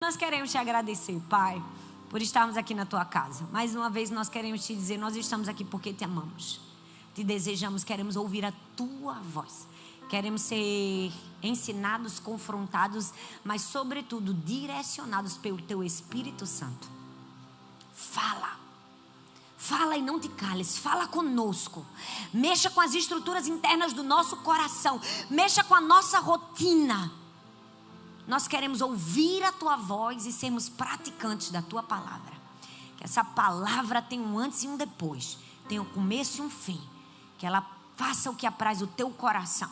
nós queremos te agradecer, Pai, por estarmos aqui na tua casa. Mais uma vez nós queremos te dizer, nós estamos aqui porque te amamos. Te desejamos, queremos ouvir a tua voz. Queremos ser ensinados, confrontados, mas sobretudo direcionados pelo teu Espírito Santo. Fala e não te cales, fala conosco. Mexa com as estruturas internas do nosso coração. Mexa com a nossa rotina. Nós queremos ouvir a tua voz e sermos praticantes da tua palavra. Que essa palavra tenha um antes e um depois. Tenha um começo e um fim. Que ela faça o que apraz o teu coração.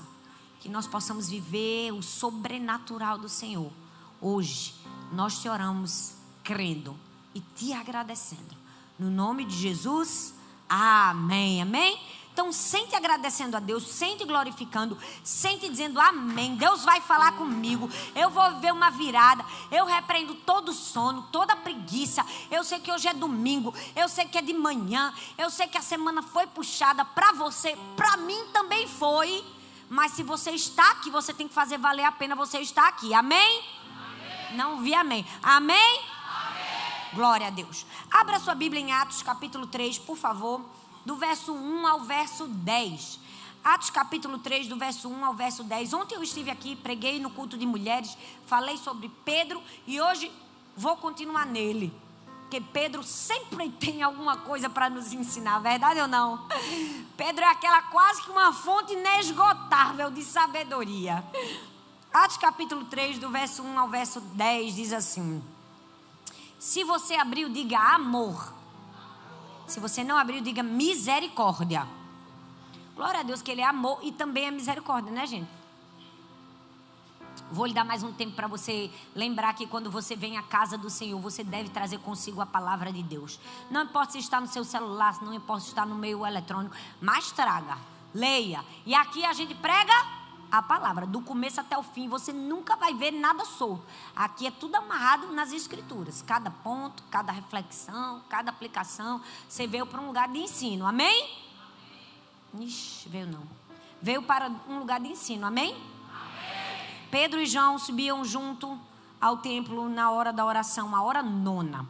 Que nós possamos viver o sobrenatural do Senhor. Hoje, nós te oramos crendo e te agradecendo. No nome de Jesus, amém, amém? Então, sente agradecendo a Deus, sente glorificando, sente dizendo amém. Deus vai falar comigo, eu vou ver uma virada. Eu repreendo todo sono, toda preguiça. Eu sei que hoje é domingo, eu sei que é de manhã, eu sei que a semana foi puxada para você, para mim também foi. Mas se você está aqui, você tem que fazer valer a pena você estar aqui, amém? Amém. Não vi amém, amém? Glória a Deus. Abra sua Bíblia em Atos capítulo 3, por favor, do verso 1 ao verso 10. Atos capítulo 3, do verso 1 ao verso 10. Ontem eu estive aqui, preguei no culto de mulheres, falei sobre Pedro e hoje vou continuar nele. Porque Pedro sempre tem alguma coisa para nos ensinar, verdade ou não? Pedro é aquela quase que uma fonte inesgotável de sabedoria. Atos capítulo 3, do verso 1 ao verso 10, diz assim: se você abriu, diga amor. Se você não abriu, diga misericórdia. Glória a Deus que Ele é amor e também é misericórdia, né, gente? Vou lhe dar mais um tempo para você lembrar que quando você vem à casa do Senhor, você deve trazer consigo a palavra de Deus. Não importa se está no seu celular, não importa se está no meio eletrônico, mas traga, leia. E aqui a gente prega a palavra, do começo até o fim. Você nunca vai ver nada solto. Aqui é tudo amarrado nas escrituras. Cada ponto, cada reflexão, cada aplicação. Você veio para um lugar de ensino, amém? Ixi, veio não. Veio para um lugar de ensino, amém? Pedro e João subiam junto ao templo na hora da oração, a hora nona.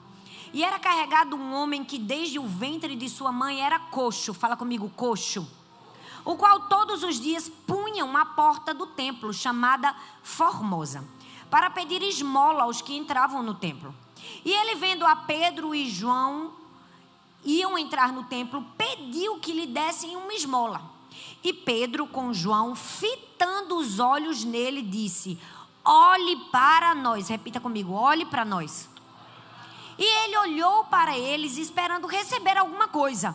E era carregado um homem que desde o ventre de sua mãe era coxo. Fala comigo, coxo. O qual todos os dias punham à porta do templo, chamada Formosa, para pedir esmola aos que entravam no templo. E ele, vendo a Pedro e João iam entrar no templo, pediu que lhe dessem uma esmola. E Pedro, com João, fitando os olhos nele, disse: olhe para nós. Repita comigo, olhe para nós. E ele olhou para eles, esperando receber alguma coisa.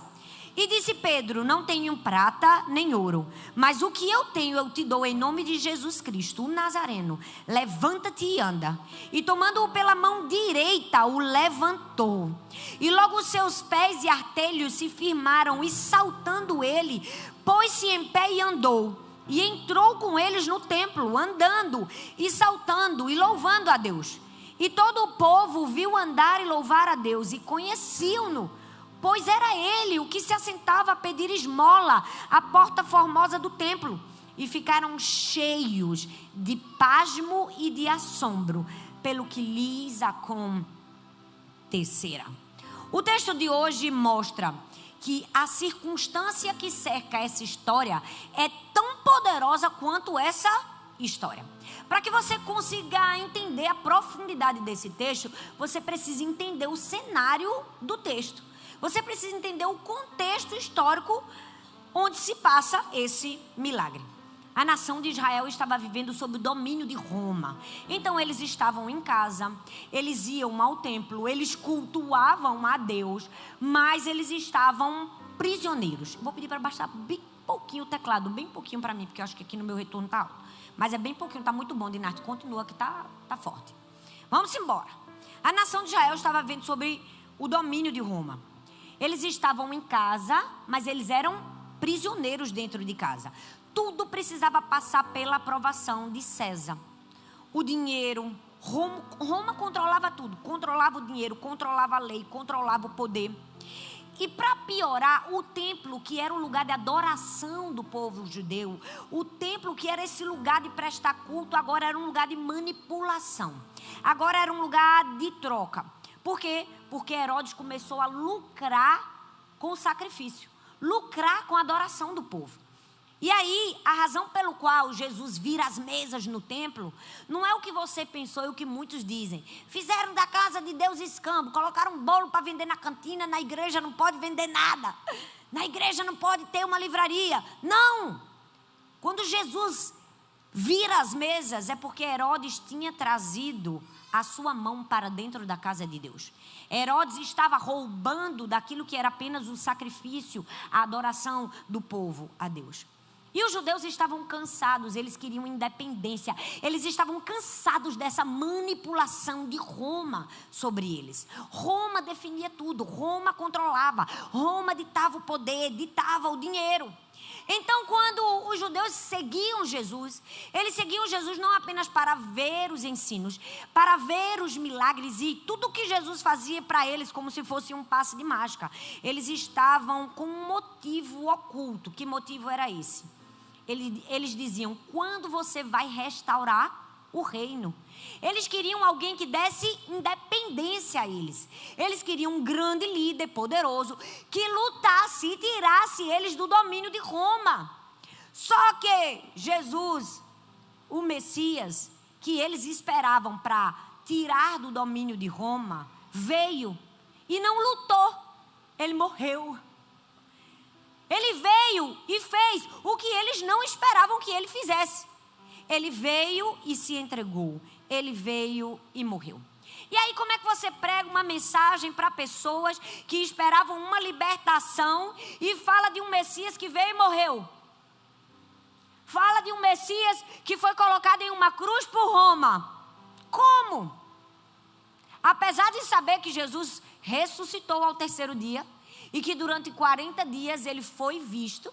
E disse Pedro: não tenho prata nem ouro, mas o que eu tenho eu te dou em nome de Jesus Cristo, o Nazareno. Levanta-te e anda. E tomando-o pela mão direita, o levantou. E logo os seus pés e artelhos se firmaram, e saltando ele, pôs-se em pé e andou. E entrou com eles no templo, andando e saltando e louvando a Deus. E todo o povo viu andar e louvar a Deus, e conheciam-no, pois era ele o que se assentava a pedir esmola à porta formosa do templo. E ficaram cheios de pasmo e de assombro pelo que lhes acontecera. O texto de hoje mostra que a circunstância que cerca essa história é tão poderosa quanto essa história. Para que você consiga entender a profundidade desse texto, você precisa entender o cenário do texto. Você precisa entender o contexto histórico onde se passa esse milagre. A nação de Israel estava vivendo sob o domínio de Roma. Então eles estavam em casa, eles iam ao templo, eles cultuavam a Deus, mas eles estavam prisioneiros. Vou pedir para baixar bem pouquinho o teclado, bem pouquinho para mim, porque eu acho que aqui no meu retorno está alto. Mas é bem pouquinho, está muito bom, Dinarte. Continua que está forte. Vamos embora. A nação de Israel estava vivendo sob o domínio de Roma. Eles estavam em casa, mas eles eram prisioneiros dentro de casa. Tudo precisava passar pela aprovação de César. O dinheiro, Roma controlava tudo. Controlava o dinheiro, controlava a lei, controlava o poder. E para piorar, o templo, que era um lugar de adoração do povo judeu, o templo, que era esse lugar de prestar culto, agora era um lugar de manipulação. Agora era um lugar de troca. Por quê? Porque Herodes começou a lucrar com o sacrifício, lucrar com a adoração do povo. E aí, a razão pelo qual Jesus vira as mesas no templo, não é o que você pensou e o que muitos dizem. Fizeram da casa de Deus escambo, colocaram um bolo para vender na cantina, na igreja não pode vender nada. Na igreja não pode ter uma livraria. Não! Quando Jesus vira as mesas, é porque Herodes tinha trazido a sua mão para dentro da casa de Deus. Herodes estava roubando daquilo que era apenas o sacrifício, a adoração do povo a Deus. E os judeus estavam cansados, eles queriam independência. Eles estavam cansados dessa manipulação de Roma sobre eles. Roma definia tudo, Roma controlava, Roma ditava o poder, ditava o dinheiro. Então, quando os judeus seguiam Jesus, eles seguiam Jesus não apenas para ver os ensinos, para ver os milagres e tudo o que Jesus fazia para eles como se fosse um passe de mágica. Eles estavam com um motivo oculto. Que motivo era esse? Eles diziam: quando você vai restaurar o reino? Eles queriam alguém que desse independência a eles. Eles queriam um grande líder poderoso que lutasse e tirasse eles do domínio de Roma. Só que Jesus, o Messias, que eles esperavam para tirar do domínio de Roma, veio e não lutou. Ele morreu. Ele veio e fez o que eles não esperavam que ele fizesse. Ele veio e se entregou. Ele veio e morreu. E aí, como é que você prega uma mensagem para pessoas que esperavam uma libertação e fala de um Messias que veio e morreu? Fala de um Messias que foi colocado em uma cruz por Roma. Como? Apesar de saber que Jesus ressuscitou ao terceiro dia e que durante 40 dias ele foi visto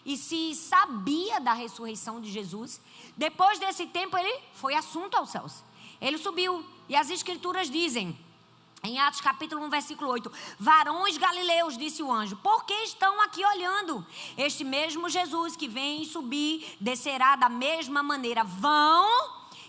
e se sabia da ressurreição de Jesus, depois desse tempo ele foi assunto aos céus. Ele subiu e as escrituras dizem, em Atos capítulo 1, versículo 8, varões galileus, disse o anjo, por que estão aqui olhando? Este mesmo Jesus que vem subir, descerá da mesma maneira. Vão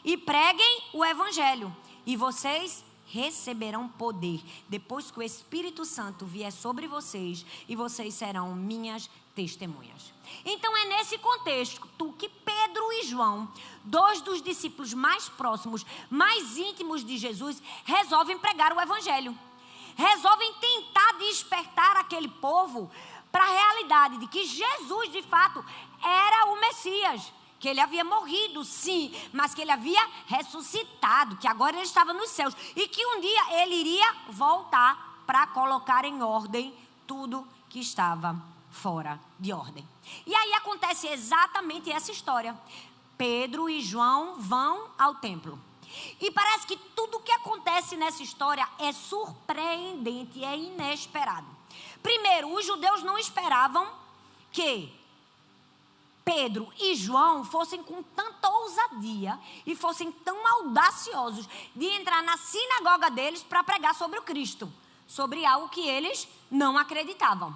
e preguem o evangelho e vocês receberão poder depois que o Espírito Santo vier sobre vocês e vocês serão minhas testemunhas. Então é nesse contexto que Pedro e João, dois dos discípulos mais próximos, mais íntimos de Jesus, resolvem pregar o evangelho. Resolvem tentar despertar aquele povo para a realidade de que Jesus de fato era o Messias. Que ele havia morrido, sim, mas que ele havia ressuscitado, que agora ele estava nos céus e que um dia ele iria voltar para colocar em ordem tudo que estava fora de ordem. E aí acontece exatamente essa história. Pedro e João vão ao templo. E parece que tudo que acontece nessa história é surpreendente, é inesperado. Primeiro, os judeus não esperavam que Pedro e João fossem com tanta ousadia e fossem tão audaciosos de entrar na sinagoga deles para pregar sobre o Cristo, sobre algo que eles não acreditavam.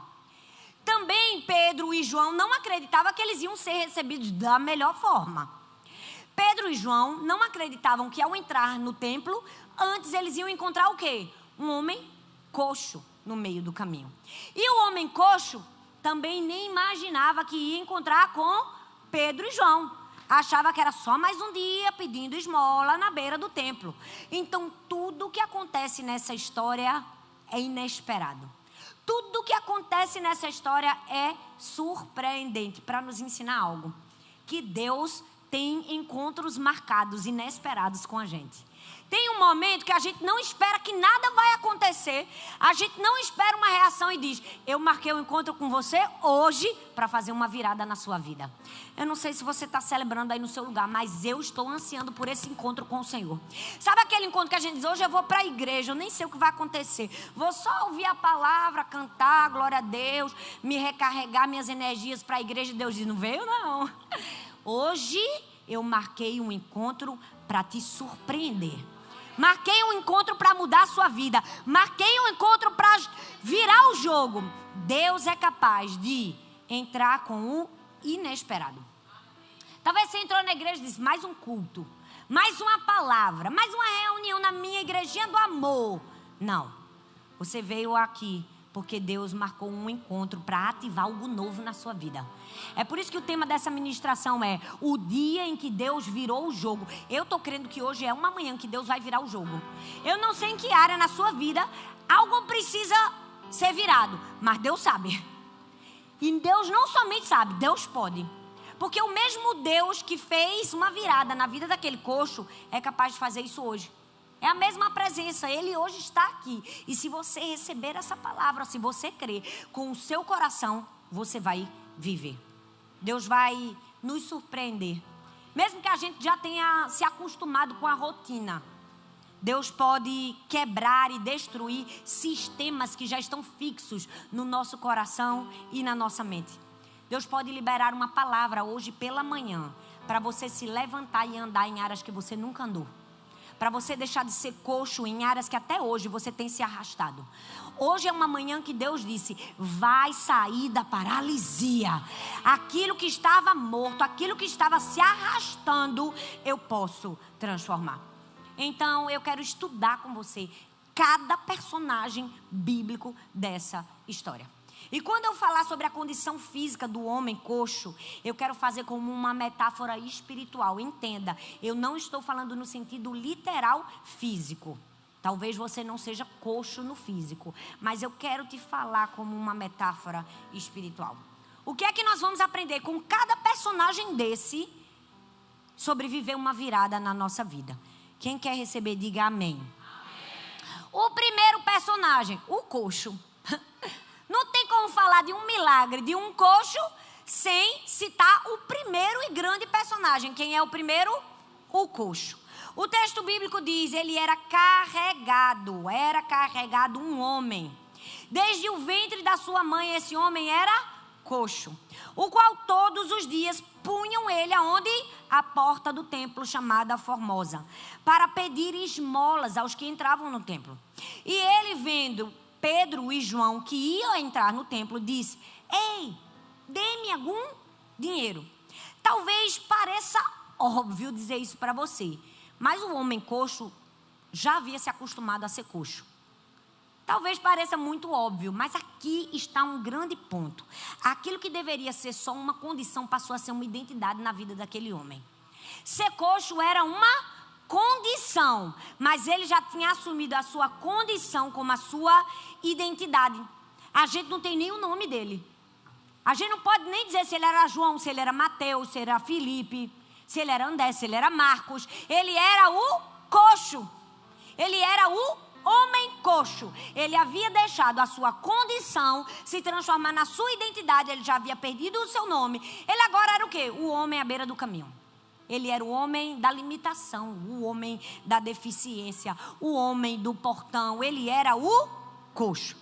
Também Pedro e João não acreditavam que eles iam ser recebidos da melhor forma. Pedro e João não acreditavam que ao entrar no templo, antes eles iam encontrar o quê? Um homem coxo no meio do caminho. E o homem coxo também nem imaginava que ia encontrar com Pedro e João. Achava que era só mais um dia pedindo esmola na beira do templo. Então, tudo que acontece nessa história é inesperado. Tudo que acontece nessa história é surpreendente para nos ensinar algo. Que Deus tem encontros marcados, inesperados com a gente. Tem um momento que a gente não espera que nada vai acontecer. A gente não espera uma reação e diz, eu marquei um encontro com você hoje para fazer uma virada na sua vida. Eu não sei se você está celebrando aí no seu lugar, mas eu estou ansiando por esse encontro com o Senhor. Sabe aquele encontro que a gente diz, hoje eu vou para a igreja, eu nem sei o que vai acontecer. Vou só ouvir a palavra, cantar, glória a Deus, me recarregar minhas energias para a igreja. Deus diz, não veio não. Hoje eu marquei um encontro para te surpreender. Marquei um encontro para mudar a sua vida. Marquei um encontro para virar o jogo. Deus é capaz de entrar com o inesperado. Talvez você entrou na igreja e disse, mais um culto, mais uma palavra, mais uma reunião na minha igrejinha do amor. Não, você veio aqui porque Deus marcou um encontro para ativar algo novo na sua vida. É por isso que o tema dessa ministração é o dia em que Deus virou o jogo. Eu estou crendo que hoje é uma manhã que Deus vai virar o jogo. Eu não sei em que área na sua vida algo precisa ser virado, mas Deus sabe. E Deus não somente sabe, Deus pode. Porque o mesmo Deus que fez uma virada na vida daquele coxo é capaz de fazer isso hoje. É a mesma presença, Ele hoje está aqui. E se você receber essa palavra, se você crer com o seu coração, você vai viver. Deus vai nos surpreender. Mesmo que a gente já tenha se acostumado com a rotina, Deus pode quebrar e destruir sistemas que já estão fixos no nosso coração e na nossa mente. Deus pode liberar uma palavra hoje pela manhã para você se levantar e andar em áreas que você nunca andou. Para você deixar de ser coxo em áreas que até hoje você tem se arrastado. Hoje é uma manhã que Deus disse, vai sair da paralisia. Aquilo que estava morto, aquilo que estava se arrastando, eu posso transformar. Então eu quero estudar com você cada personagem bíblico dessa história. E quando eu falar sobre a condição física do homem coxo, eu quero fazer como uma metáfora espiritual. Entenda, eu não estou falando no sentido literal físico. Talvez você não seja coxo no físico, mas eu quero te falar como uma metáfora espiritual. O que é que nós vamos aprender com cada personagem desse sobre viver uma virada na nossa vida? Quem quer receber, diga amém. O primeiro personagem, o coxo. Não tem como falar de um milagre, de um coxo, sem citar o primeiro e grande personagem. Quem é o primeiro? O coxo. O texto bíblico diz, ele era carregado um homem. Desde o ventre da sua mãe, esse homem era coxo, o qual todos os dias punham ele aonde? À porta do templo chamada Formosa, para pedir esmolas aos que entravam no templo. E ele vendo Pedro e João que iam entrar no templo, disse, ei, dê-me algum dinheiro. Talvez pareça óbvio dizer isso para você, mas o homem coxo já havia se acostumado a ser coxo. Talvez pareça muito óbvio, mas aqui está um grande ponto. Aquilo que deveria ser só uma condição passou a ser uma identidade na vida daquele homem. Ser coxo era uma condição, mas ele já tinha assumido a sua condição como a sua identidade. A gente não tem nem o nome dele. A gente não pode nem dizer se ele era João, se ele era Mateus, se ele era Filipe, se ele era André, se ele era Marcos. Ele era o coxo. Ele era o homem coxo. Ele havia deixado a sua condição se transformar na sua identidade. Ele já havia perdido o seu nome. Ele agora era o quê? O homem à beira do caminho. Ele era o homem da limitação, o homem da deficiência, o homem do portão. Ele era o coxo.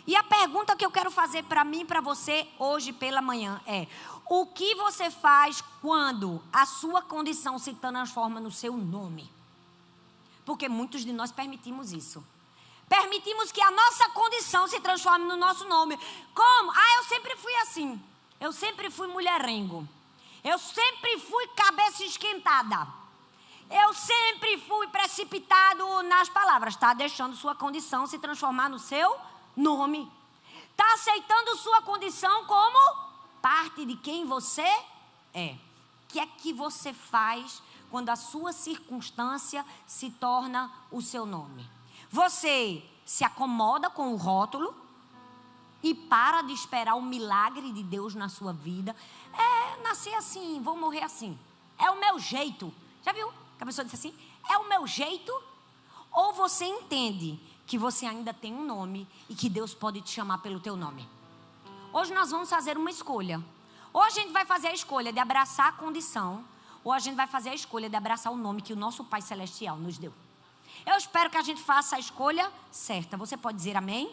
E a pergunta que eu quero fazer para mim e para você hoje pela manhã é: o que você faz quando a sua condição se transforma no seu nome? Porque muitos de nós permitimos isso. Permitimos que a nossa condição se transforme no nosso nome. Como? Eu sempre fui assim. Eu sempre fui mulherengo. Eu sempre fui cabeça esquentada. Eu sempre fui precipitado nas palavras. Está deixando sua condição se transformar no seu nome. Está aceitando sua condição como parte de quem você é. O que é que você faz quando a sua circunstância se torna o seu nome? Você se acomoda com o rótulo e para de esperar o milagre de Deus na sua vida. Nasci assim, vou morrer assim. É o meu jeito. Já viu que a pessoa disse assim? É o meu jeito? Ou você entende que você ainda tem um nome e que Deus pode te chamar pelo teu nome? Hoje nós vamos fazer uma escolha. Ou a gente vai fazer a escolha de abraçar a condição, ou a gente vai fazer a escolha de abraçar o nome que o nosso Pai Celestial nos deu. Eu espero que a gente faça a escolha certa. Você pode dizer amém?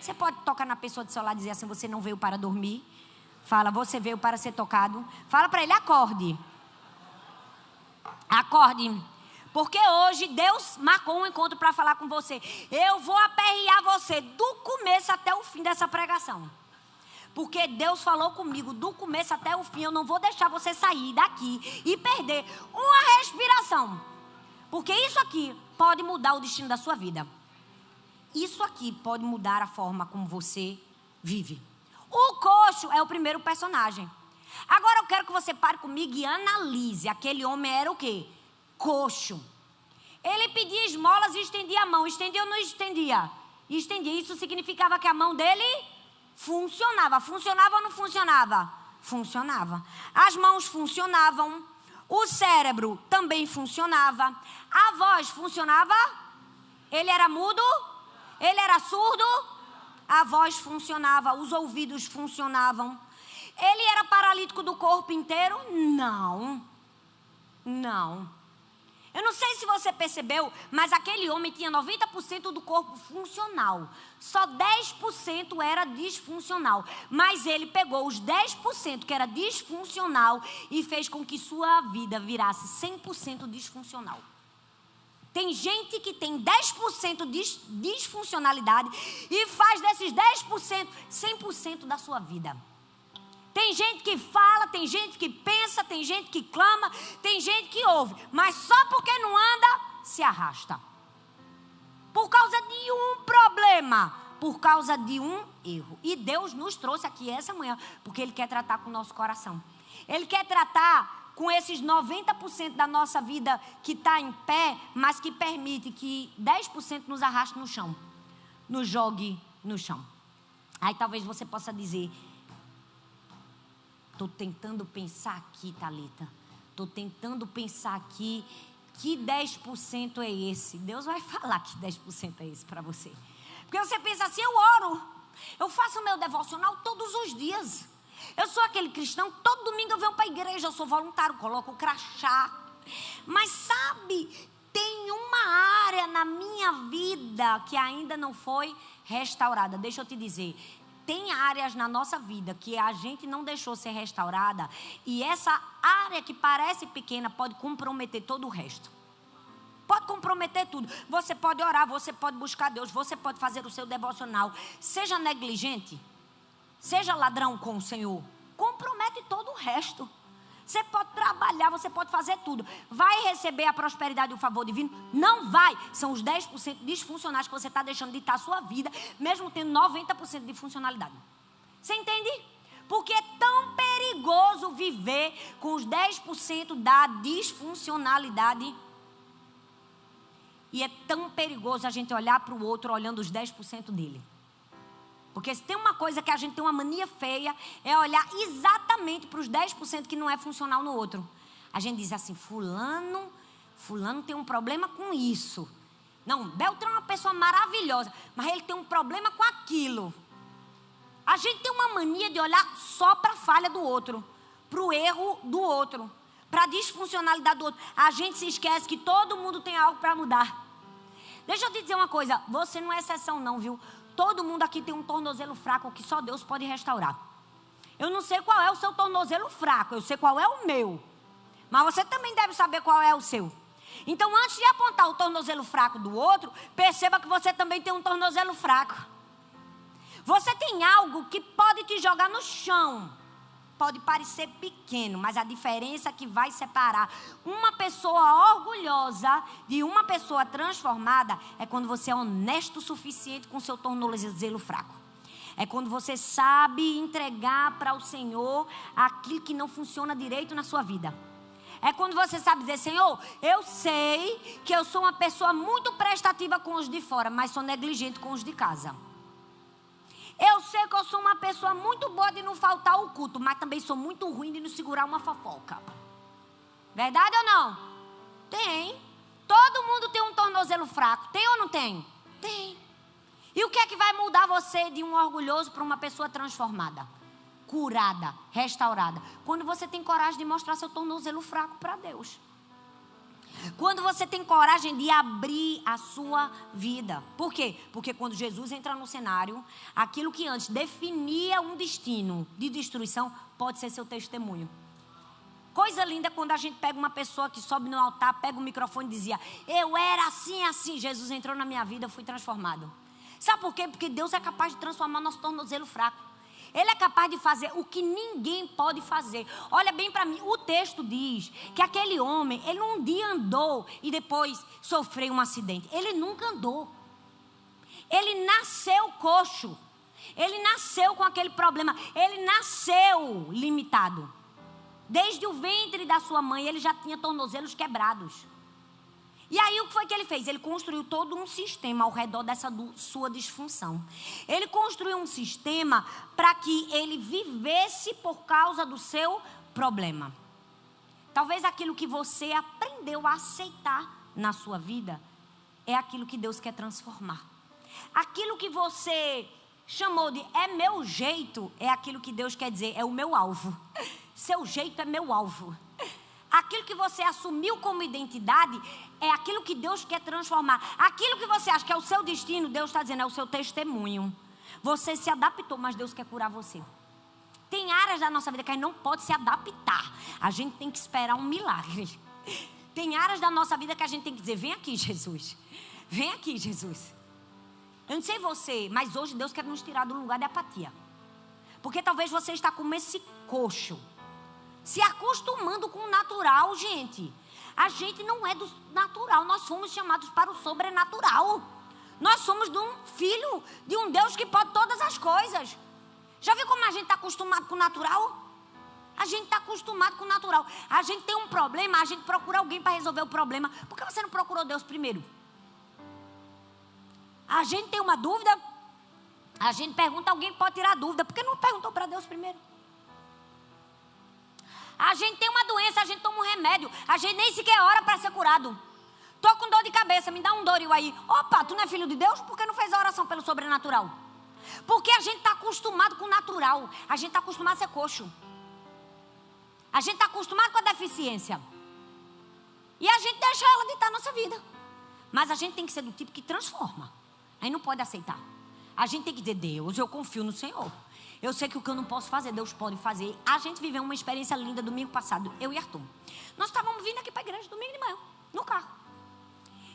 Você pode tocar na pessoa do seu lado e dizer assim: você não veio para dormir. Fala, você veio para ser tocado. Fala para ele, acorde. Acorde. Porque hoje Deus marcou um encontro para falar com você. Eu vou aperrear você do começo até o fim dessa pregação. Porque Deus falou comigo do começo até o fim. Eu não vou deixar você sair daqui e perder uma respiração. Porque isso aqui pode mudar o destino da sua vida. Isso aqui pode mudar a forma como você vive. O coxo é o primeiro personagem. Agora eu quero que você pare comigo e analise. Aquele homem era o quê? Coxo. Ele pedia esmolas e estendia a mão. Estendia ou não estendia? Estendia. Isso significava que a mão dele funcionava. Funcionava ou não funcionava? Funcionava. As mãos funcionavam. O cérebro também funcionava. A voz funcionava? Ele era mudo? Ele era surdo? A voz funcionava. Os ouvidos funcionavam. Ele era paralítico do corpo inteiro? Não. Não. Eu não sei se você percebeu, mas aquele homem tinha 90% do corpo funcional. Só 10% era disfuncional. Mas ele pegou os 10% que era disfuncional e fez com que sua vida virasse 100% disfuncional. Tem gente que tem 10% de disfuncionalidade e faz desses 10% 100% da sua vida. Tem gente que fala, tem gente que pensa, tem gente que clama, tem gente que ouve. Mas só porque não anda, se arrasta. Por causa de um problema, por causa de um erro. E Deus nos trouxe aqui essa manhã, porque Ele quer tratar com o nosso coração. Ele quer tratar com esses 90% da nossa vida que está em pé, mas que permite que 10% nos arraste no chão. Nos jogue no chão. Aí talvez você possa dizer... Estou tentando pensar aqui, Thalita. Estou tentando pensar aqui. Que 10% é esse? Deus vai falar que 10% é esse para você. Porque você pensa assim, eu oro. Eu faço o meu devocional todos os dias. Eu sou aquele cristão, todo domingo eu venho para a igreja. Eu sou voluntário, coloco o crachá. Mas sabe, tem uma área na minha vida que ainda não foi restaurada. Deixa eu te dizer... Tem áreas na nossa vida que a gente não deixou ser restaurada. E essa área que parece pequena pode comprometer todo o resto. Pode comprometer tudo. Você pode orar, você pode buscar Deus, você pode fazer o seu devocional. Seja negligente, seja ladrão com o Senhor. Compromete todo o resto. Você pode trabalhar, você pode fazer tudo. Vai receber a prosperidade e o favor divino? Não vai. São os 10% disfuncionais que você está deixando de estar a sua vida, mesmo tendo 90% de funcionalidade. Você entende? Porque é tão perigoso viver com os 10% da disfuncionalidade. E é tão perigoso a gente olhar para o outro olhando os 10% dele. Porque se tem uma coisa que a gente tem uma mania feia, é olhar exatamente para os 10% que não é funcional no outro. A gente diz assim, fulano tem um problema com isso. Não, Beltrão é uma pessoa maravilhosa, mas ele tem um problema com aquilo. A gente tem uma mania de olhar só para a falha do outro, para o erro do outro, para a disfuncionalidade do outro. A gente se esquece que todo mundo tem algo para mudar. Deixa eu te dizer uma coisa, você não é exceção não, viu? Todo mundo aqui tem um tornozelo fraco que só Deus pode restaurar. Eu não sei qual é o seu tornozelo fraco, eu sei qual é o meu. Mas você também deve saber qual é o seu. Então, antes de apontar o tornozelo fraco do outro, perceba que você também tem um tornozelo fraco. Você tem algo que pode te jogar no chão. Pode parecer pequeno, mas a diferença que vai separar uma pessoa orgulhosa de uma pessoa transformada é quando você é honesto o suficiente com o seu tornozelo fraco. É quando você sabe entregar para o Senhor aquilo que não funciona direito na sua vida. É quando você sabe dizer, Senhor, eu sei que eu sou uma pessoa muito prestativa com os de fora, mas sou negligente com os de casa. Eu sei que eu sou uma pessoa muito boa de não faltar o culto, mas também sou muito ruim de não segurar uma fofoca. Verdade ou não? Tem. Todo mundo tem um tornozelo fraco. Tem ou não tem? Tem. E o que é que vai mudar você de um orgulhoso para uma pessoa transformada? Curada, restaurada. Quando você tem coragem de mostrar seu tornozelo fraco para Deus. Quando você tem coragem de abrir a sua vida. Por quê? Porque quando Jesus entra no cenário, aquilo que antes definia um destino de destruição, pode ser seu testemunho. Coisa linda quando a gente pega uma pessoa que sobe no altar, pega o microfone e dizia: eu era assim, assim. Jesus entrou na minha vida, eu fui transformado. Sabe por quê? Porque Deus é capaz de transformar nosso tornozelo fraco. Ele é capaz de fazer o que ninguém pode fazer. Olha bem para mim, o texto diz que aquele homem, ele um dia andou e depois sofreu um acidente. Ele nunca andou. Ele nasceu coxo. Ele nasceu com aquele problema. Ele nasceu limitado. Desde o ventre da sua mãe, ele já tinha tornozelos quebrados. E aí o que foi que ele fez? Ele construiu todo um sistema ao redor dessa sua disfunção. Ele construiu um sistema para que ele vivesse por causa do seu problema. Talvez aquilo que você aprendeu a aceitar na sua vida é aquilo que Deus quer transformar. Aquilo que você chamou de é meu jeito, é aquilo que Deus quer dizer, é o meu alvo. Seu jeito é meu alvo. Aquilo que você assumiu como identidade é aquilo que Deus quer transformar. Aquilo que você acha que é o seu destino, Deus está dizendo, é o seu testemunho. Você se adaptou, mas Deus quer curar você. Tem áreas da nossa vida que a gente não pode se adaptar. A gente tem que esperar um milagre. Tem áreas da nossa vida que a gente tem que dizer, vem aqui, Jesus. Vem aqui, Jesus. Eu não sei você, mas hoje Deus quer nos tirar do lugar de apatia. Porque talvez você está como esse coxo, se acostumando com o natural, gente. A gente não é do natural, nós fomos chamados para o sobrenatural. Nós somos de um filho de um Deus que pode todas as coisas. Já viu como a gente está acostumado com o natural? A gente está acostumado com o natural. A gente tem um problema, a gente procura alguém para resolver o problema. Por que você não procurou Deus primeiro? A gente tem uma dúvida, a gente pergunta, alguém pode tirar a dúvida. Por que não perguntou para Deus primeiro? A gente tem uma doença, a gente toma um remédio, a gente nem sequer ora para ser curado. Tô com dor de cabeça, me dá um Doril aí. Opa, tu não é filho de Deus? Por que não fez a oração pelo sobrenatural? Porque a gente está acostumado com o natural. A gente está acostumado a ser coxo. A gente está acostumado com a deficiência. E a gente deixa ela ditar a nossa vida. Mas a gente tem que ser do tipo que transforma. Aí não pode aceitar. A gente tem que dizer, Deus, eu confio no Senhor. Eu sei que o que eu não posso fazer, Deus pode fazer. A gente viveu uma experiência linda domingo passado, eu e Arthur. Nós estávamos vindo aqui para a igreja domingo de manhã, no carro.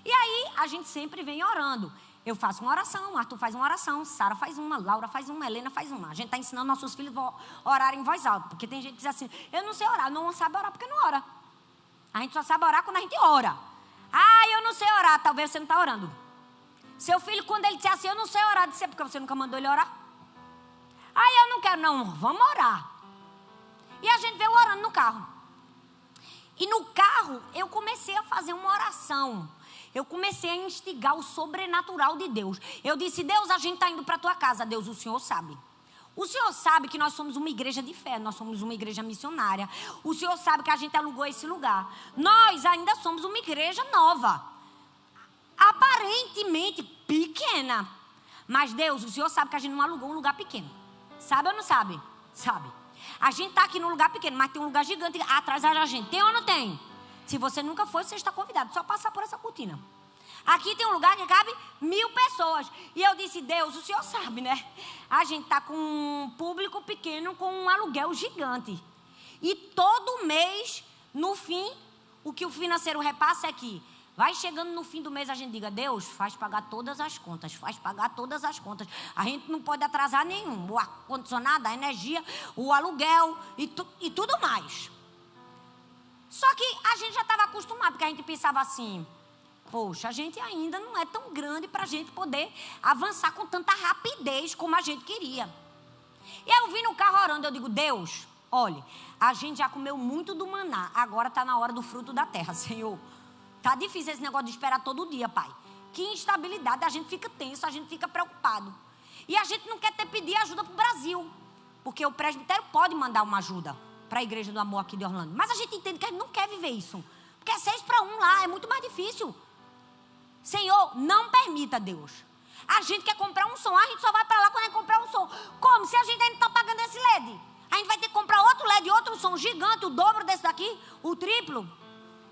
E aí, a gente sempre vem orando. Eu faço uma oração, Arthur faz uma oração, Sara faz uma, Laura faz uma, Helena faz uma. A gente está ensinando nossos filhos a orar em voz alta. Porque tem gente que diz assim, eu não sei orar, não sabe orar porque não ora. A gente só sabe orar quando a gente ora. Ah, eu não sei orar, talvez você não está orando. Seu filho, quando ele disser assim, eu não sei orar, disse, porque você nunca mandou ele orar? Ah, eu não quero, não, vamos orar. E a gente veio orando no carro. E no carro, eu comecei a fazer uma oração. Eu comecei a instigar o sobrenatural de Deus. Eu disse, Deus, a gente está indo para a tua casa. Deus, o Senhor sabe. O Senhor sabe que nós somos uma igreja de fé, nós somos uma igreja missionária. O Senhor sabe que a gente alugou esse lugar. Nós ainda somos uma igreja nova. Aparentemente pequena. Mas Deus, o Senhor sabe que a gente não alugou um lugar pequeno. Sabe ou não sabe? Sabe. A gente está aqui num lugar pequeno, mas tem um lugar gigante atrás da gente. Tem ou não tem? Se você nunca foi, você está convidado. Só passar por essa cortina. Aqui tem um lugar que cabe 1000 pessoas. E eu disse, Deus, o Senhor sabe, né? A gente está com um público pequeno, com um aluguel gigante. E todo mês, no fim, o que o financeiro repassa é que vai chegando no fim do mês, a gente diga, Deus, faz pagar todas as contas, faz pagar todas as contas. A gente não pode atrasar nenhum. O ar-condicionado, a energia, o aluguel e tudo mais. Só que a gente já estava acostumado, porque a gente pensava assim, poxa, a gente ainda não é tão grande para a gente poder avançar com tanta rapidez como a gente queria. E aí eu vim no carro orando, eu digo, Deus, olha, a gente já comeu muito do maná, agora está na hora do fruto da terra, Senhor. Tá difícil esse negócio de esperar todo dia, Pai. Que instabilidade, a gente fica tenso, a gente fica preocupado. E a gente não quer pedir ajuda para o Brasil, porque o presbitério pode mandar uma ajuda para a Igreja do Amor aqui de Orlando. Mas a gente entende que a gente não quer viver isso, porque é 6-1 lá, é muito mais difícil. Senhor, não permita, Deus. A gente quer comprar um som, a gente só vai para lá quando é comprar um som. Como? Se a gente ainda está pagando esse LED. A gente vai ter que comprar outro LED, outro som gigante, o dobro desse daqui, o triplo.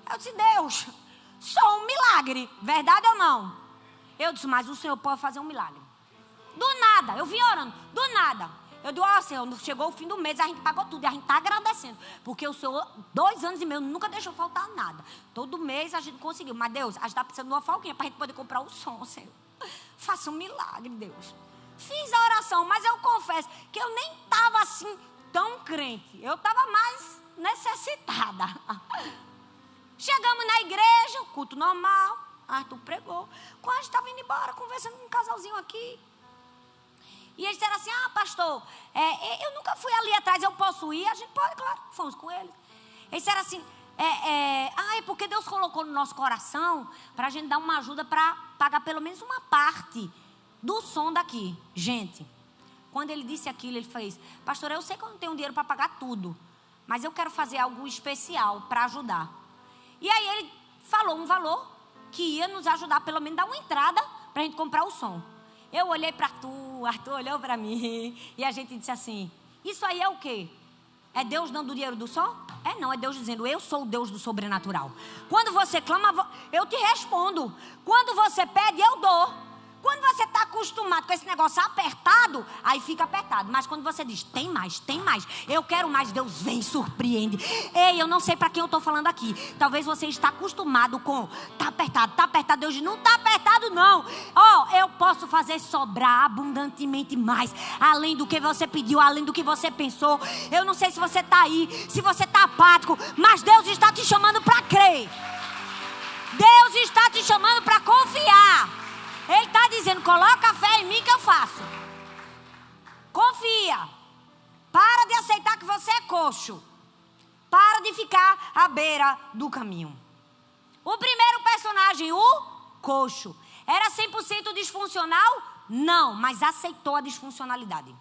Eu disse, Deus, só um milagre, verdade ou não? Eu disse, mas o Senhor pode fazer um milagre. Do nada, eu vim orando, do nada. Eu digo, ó Senhor, chegou o fim do mês, a gente pagou tudo e a gente está agradecendo. Porque o Senhor, 2 anos e meio, nunca deixou faltar nada. Todo mês a gente conseguiu. Mas Deus, a gente está precisando de uma folguinha para a gente poder comprar o som, Senhor. Faça um milagre, Deus. Fiz a oração, mas eu confesso que eu nem estava assim tão crente. Eu estava mais necessitada. Chegamos na igreja, culto normal. Arthur pregou. Quando a gente estava indo embora, conversando com um casalzinho aqui. E eles disseram assim, pastor, eu nunca fui ali atrás, eu posso ir? A gente pode, claro, fomos com eles. Eles disseram assim, é porque Deus colocou no nosso coração para a gente dar uma ajuda para pagar pelo menos uma parte do som daqui. Gente, quando ele disse aquilo, ele fez, pastor, eu sei que eu não tenho dinheiro para pagar tudo, mas eu quero fazer algo especial para ajudar. E aí ele falou um valor que ia nos ajudar, pelo menos dar uma entrada para a gente comprar o som. Eu olhei para Arthur olhou para mim e a gente disse assim, isso aí é o quê? É Deus dando o dinheiro do som? Não, é Deus dizendo, eu sou o Deus do sobrenatural. Quando você clama, eu te respondo. Quando você pede, eu dou. Quando você está acostumado com esse negócio apertado, aí fica apertado. Mas quando você diz, tem mais, eu quero mais, Deus vem e surpreende. Ei, eu não sei para quem eu estou falando aqui. Talvez você está acostumado com, tá apertado. Deus diz, não está apertado não. Eu posso fazer sobrar abundantemente mais. Além do que você pediu, além do que você pensou. Eu não sei se você está aí, se você está apático, mas Deus está te chamando para crer. Deus está te chamando para confiar. Ele está dizendo, coloca a fé em mim que eu faço. Confia. Para de aceitar que você é coxo. Para de ficar à beira do caminho. O primeiro personagem, o coxo, era 100% disfuncional? Não, mas aceitou a disfuncionalidade.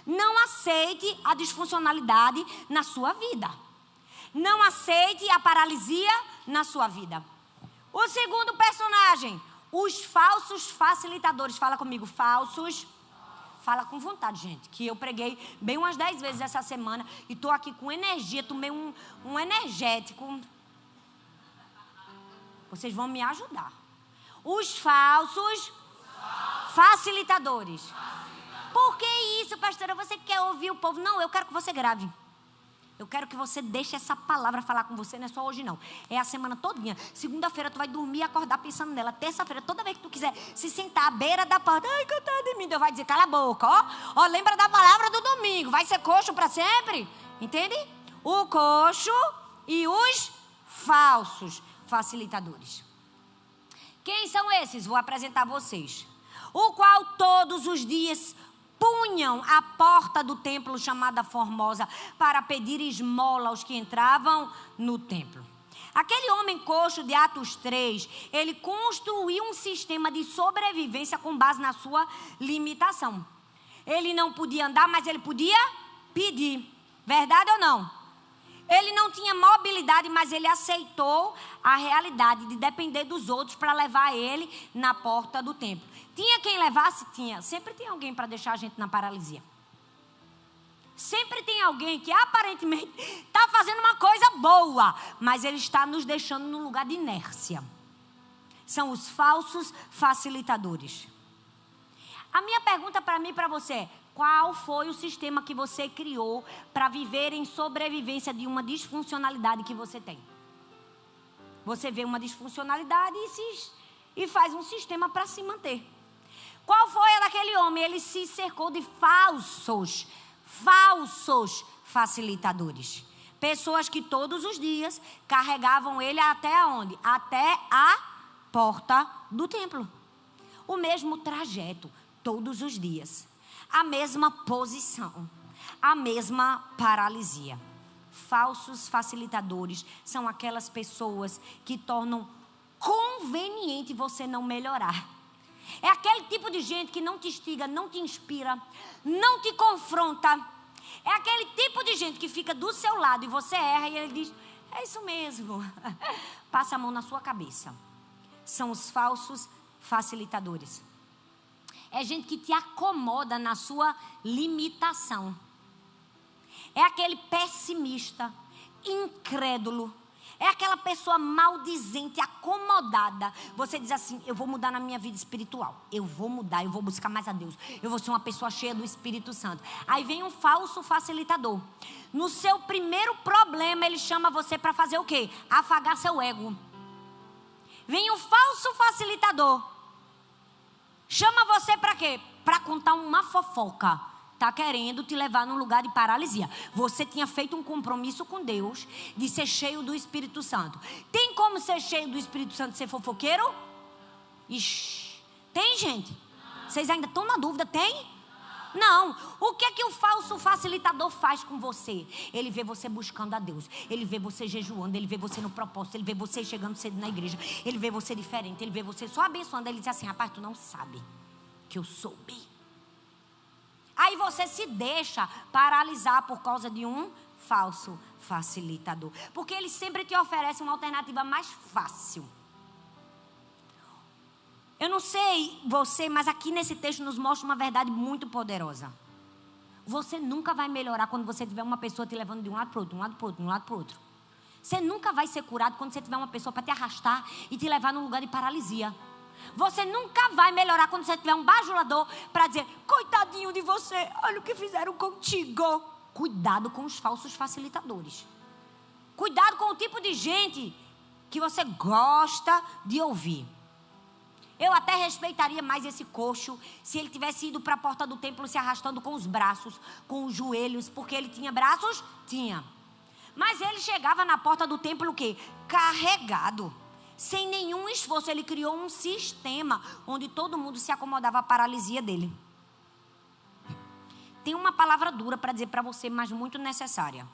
Não aceite a disfuncionalidade na sua vida. Não aceite a paralisia na sua vida. O segundo personagem, os falsos facilitadores. Fala comigo, falsos. Fala com vontade, gente. Que eu preguei bem umas 10 vezes essa semana. E estou aqui com energia. Tomei um energético. Vocês vão me ajudar. Os falsos facilitadores. Por que isso, pastora? Você quer ouvir o povo? Não, eu quero que você grave. Eu quero que você deixe essa palavra falar com você, não é só hoje não. É a semana todinha. Segunda-feira tu vai dormir e acordar pensando nela. Terça-feira, toda vez que tu quiser se sentar à beira da porta, ai, coitada de mim, Deus vai dizer, cala a boca, ó. Lembra da palavra do domingo. Vai ser coxo para sempre. Entende? O coxo e os falsos facilitadores. Quem são esses? Vou apresentar vocês. O qual todos os dias punham a porta do templo chamada Formosa para pedir esmola aos que entravam no templo. Aquele homem coxo de Atos 3, ele construiu um sistema de sobrevivência com base na sua limitação. Ele não podia andar, mas ele podia pedir. Verdade ou não? Ele não tinha mobilidade, mas ele aceitou a realidade de depender dos outros para levar ele na porta do templo. Tinha quem levasse? Tinha. Sempre tem alguém para deixar a gente na paralisia. Sempre tem alguém que aparentemente está fazendo uma coisa boa, mas ele está nos deixando num lugar de inércia. São os falsos facilitadores. A minha pergunta para mim e para você é: qual foi o sistema que você criou para viver em sobrevivência de uma disfuncionalidade que você tem? Você vê uma disfuncionalidade e faz um sistema para se manter. Qual foi a daquele homem? Ele se cercou de falsos facilitadores. Pessoas que todos os dias carregavam ele até onde? Até a porta do templo. O mesmo trajeto, todos os dias. A mesma posição, a mesma paralisia. Falsos facilitadores são aquelas pessoas que tornam conveniente você não melhorar. É aquele tipo de gente que não te instiga, não te inspira, não te confronta. É aquele tipo de gente que fica do seu lado e você erra e ele diz, é isso mesmo. Passa a mão na sua cabeça. São os falsos facilitadores. É gente que te acomoda na sua limitação. É aquele pessimista, incrédulo. É aquela pessoa maldizente, acomodada. Você diz assim: eu vou mudar na minha vida espiritual. Eu vou mudar, eu vou buscar mais a Deus. Eu vou ser uma pessoa cheia do Espírito Santo. Aí vem um falso facilitador. No seu primeiro problema, ele chama você para fazer o quê? Afagar seu ego. Vem um falso facilitador. Chama você para quê? Para contar uma fofoca. Está querendo te levar num lugar de paralisia. Você tinha feito um compromisso com Deus de ser cheio do Espírito Santo. Tem como ser cheio do Espírito Santo e ser fofoqueiro? Ixi. Tem, gente? Vocês ainda estão na dúvida? Tem? Não. O que é que o falso facilitador faz com você? Ele vê você buscando a Deus. Ele vê você jejuando. Ele vê você no propósito. Ele vê você chegando cedo na igreja. Ele vê você diferente. Ele vê você só abençoando. Ele diz assim: rapaz, tu não sabe que eu soube. Aí você se deixa paralisar por causa de um falso facilitador. Porque ele sempre te oferece uma alternativa mais fácil. Eu não sei você, mas aqui nesse texto nos mostra uma verdade muito poderosa. Você nunca vai melhorar quando você tiver uma pessoa te levando de um lado para o outro, de um lado para o outro, de um lado para o outro. Você nunca vai ser curado quando você tiver uma pessoa para te arrastar e te levar num lugar de paralisia. Você nunca vai melhorar quando você tiver um bajulador para dizer: coitadinho de você, olha o que fizeram contigo. Cuidado com os falsos facilitadores. Cuidado com o tipo de gente que você gosta de ouvir. Eu até respeitaria mais esse coxo se ele tivesse ido para a porta do templo se arrastando com os braços, com os joelhos, porque ele tinha braços? Tinha. Mas ele chegava na porta do templo o quê? Carregado. Sem nenhum esforço. Ele criou um sistema onde todo mundo se acomodava à paralisia dele. Tem uma palavra dura para dizer para você, mas muito necessária.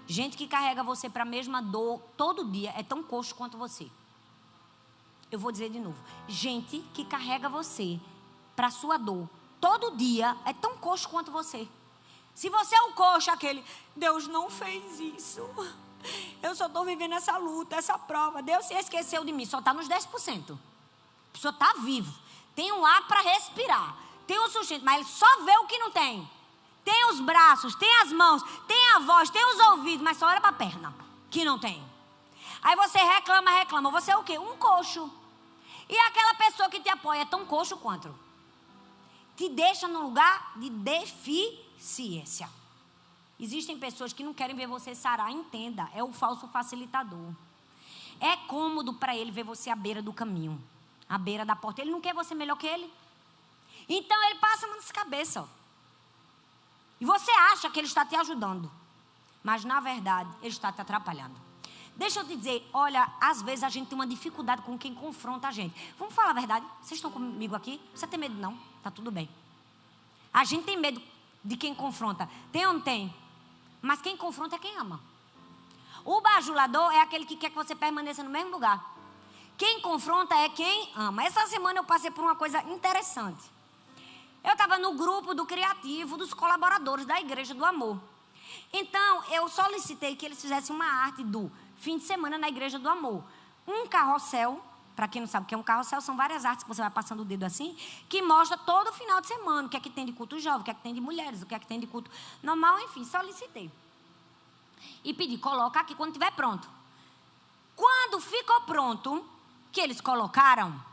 Gente que carrega você para a mesma dor todo dia é tão coxo quanto você. Eu vou dizer de novo. Gente que carrega você para a sua dor todo dia é tão coxo quanto você. Se você é o coxo, aquele: Deus não fez isso. Eu só estou vivendo essa luta, essa prova. Deus se esqueceu de mim. Só está nos 10%. A pessoa está vivo. Tem um ar para respirar. Tem um sustento. Mas ele só vê o que não tem. Tem os braços, tem as mãos, tem a voz, tem os ouvidos. Mas só olha para a perna, que não tem. Aí você reclama. Você é o quê? Um coxo. E aquela pessoa que te apoia é tão coxo quanto. Te deixa num lugar de deficiência. Existem pessoas que não querem ver você sarar. Entenda, é o falso facilitador. É cômodo para ele ver você à beira do caminho, à beira da porta. Ele não quer você melhor que ele. Então ele passa a mão nessa cabeça. Ó. E você acha que ele está te ajudando. Mas na verdade, ele está te atrapalhando. Deixa eu te dizer, olha, às vezes a gente tem uma dificuldade com quem confronta a gente. Vamos falar a verdade? Vocês estão comigo aqui? Você tem medo não? Tá tudo bem. A gente tem medo de quem confronta. Tem ou não tem? Mas quem confronta é quem ama. O bajulador é aquele que quer que você permaneça no mesmo lugar. Quem confronta é quem ama. Essa semana eu passei por uma coisa interessante. Eu estava no grupo do criativo dos colaboradores da Igreja do Amor. Então, eu solicitei que eles fizessem uma arte do fim de semana na Igreja do Amor. Um carrossel, para quem não sabe o que é um carrossel, são várias artes que você vai passando o dedo assim, que mostra todo final de semana, o que é que tem de culto jovem, o que é que tem de mulheres, o que é que tem de culto normal, enfim, solicitei. E pedi, coloca aqui quando estiver pronto. Quando ficou pronto, que eles colocaram,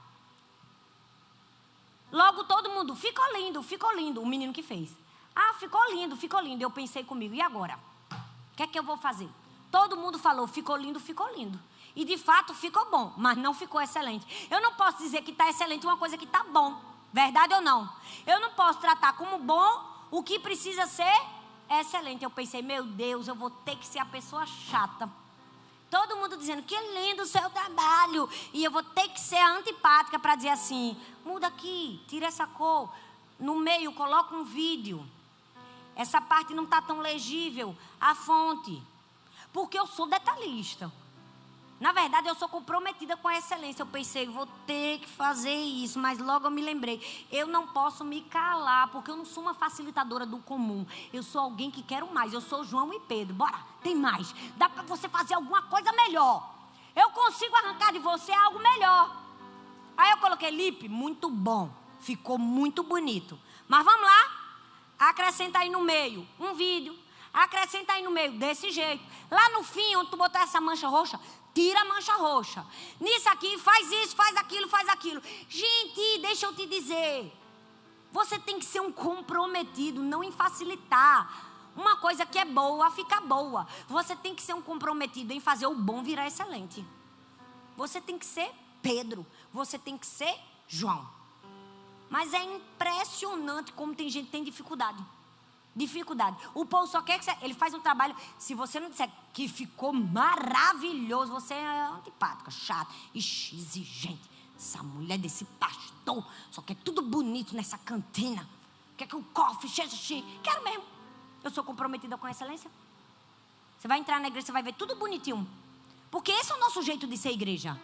logo todo mundo, ficou lindo, o menino que fez. Ah, ficou lindo. Eu pensei comigo, e agora? O que é que eu vou fazer? Todo mundo falou, ficou lindo. E de fato ficou bom, mas não ficou excelente. Eu não posso dizer que está excelente uma coisa que está bom. Verdade ou não? Eu não posso tratar como bom o que precisa ser excelente. Eu pensei, meu Deus, eu vou ter que ser a pessoa chata. Todo mundo dizendo, que lindo o seu trabalho. E eu vou ter que ser a antipática para dizer assim, muda aqui, tira essa cor. No meio, coloca um vídeo. Essa parte não está tão legível. A fonte. Porque eu sou detalhista. Na verdade, eu sou comprometida com a excelência. Eu pensei, vou ter que fazer isso. Mas logo eu me lembrei. Eu não posso me calar, porque eu não sou uma facilitadora do comum. Eu sou alguém que quero mais. Eu sou João e Pedro. Bora, tem mais. Dá para você fazer alguma coisa melhor. Eu consigo arrancar de você algo melhor. Aí eu coloquei Lipe, muito bom. Ficou muito bonito. Mas vamos lá. Acrescenta aí no meio um vídeo. Acrescenta aí no meio, desse jeito. Lá no fim, onde tu botar essa mancha roxa, tira a mancha roxa. Nisso aqui, faz isso, faz aquilo, faz aquilo. Gente, deixa eu te dizer. Você tem que ser um comprometido, não em facilitar. Uma coisa que é boa, fica boa. Você tem que ser um comprometido em fazer o bom virar excelente. Você tem que ser Pedro. Você tem que ser João. Mas é impressionante como tem gente que tem dificuldade. Dificuldade. O povo só quer que você... Ele faz um trabalho... Se você não disser que ficou maravilhoso, você é antipática, chata, exigente. Essa mulher desse pastor só quer tudo bonito nessa cantina. Quer que o cofre seja chique. Quero mesmo. Eu sou comprometida com a excelência. Você vai entrar na igreja, você vai ver tudo bonitinho. Porque esse é o nosso jeito de ser igreja.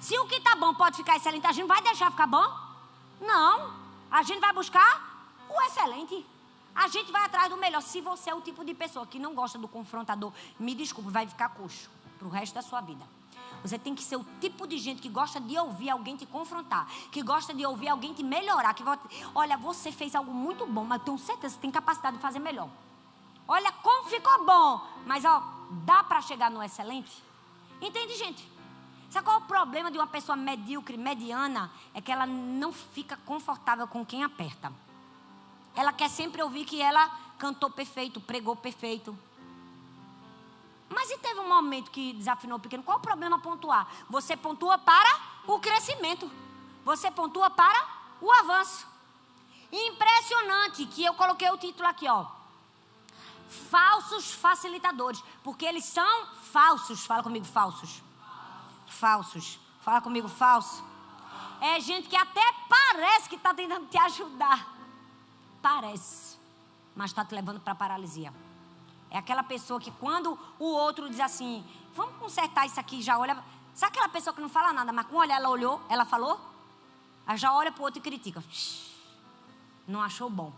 Se o que está bom pode ficar excelente, a gente vai deixar ficar bom? Não. A gente vai buscar o excelente. A gente vai atrás do melhor. Se você é o tipo de pessoa que não gosta do confrontador, me desculpe, vai ficar coxo pro resto da sua vida. Você tem que ser o tipo de gente que gosta de ouvir alguém te confrontar, que gosta de ouvir alguém te melhorar, que olha, você fez algo muito bom, mas eu tenho certeza que você tem capacidade de fazer melhor. Olha como ficou bom, mas ó, dá para chegar no excelente? Entende, gente? Sabe qual é o problema de uma pessoa medíocre, mediana? É que ela não fica confortável com quem aperta. Ela quer sempre ouvir que ela cantou perfeito, pregou perfeito. Mas e teve um momento que desafinou pequeno? Qual o problema pontuar? Você pontua para o crescimento. Você pontua para o avanço. Impressionante que eu coloquei o título aqui, ó. Falsos facilitadores. Porque eles são falsos. Fala comigo, falsos. Falsos. Fala comigo, falso. É gente que até parece que está tentando te ajudar. Parece. Mas está te levando para a paralisia. É aquela pessoa que quando o outro diz assim, vamos consertar isso aqui, já olha. Sabe aquela pessoa que não fala nada, mas com o olhar ela olhou, ela falou? Ela já olha para o outro e critica. Não achou bom.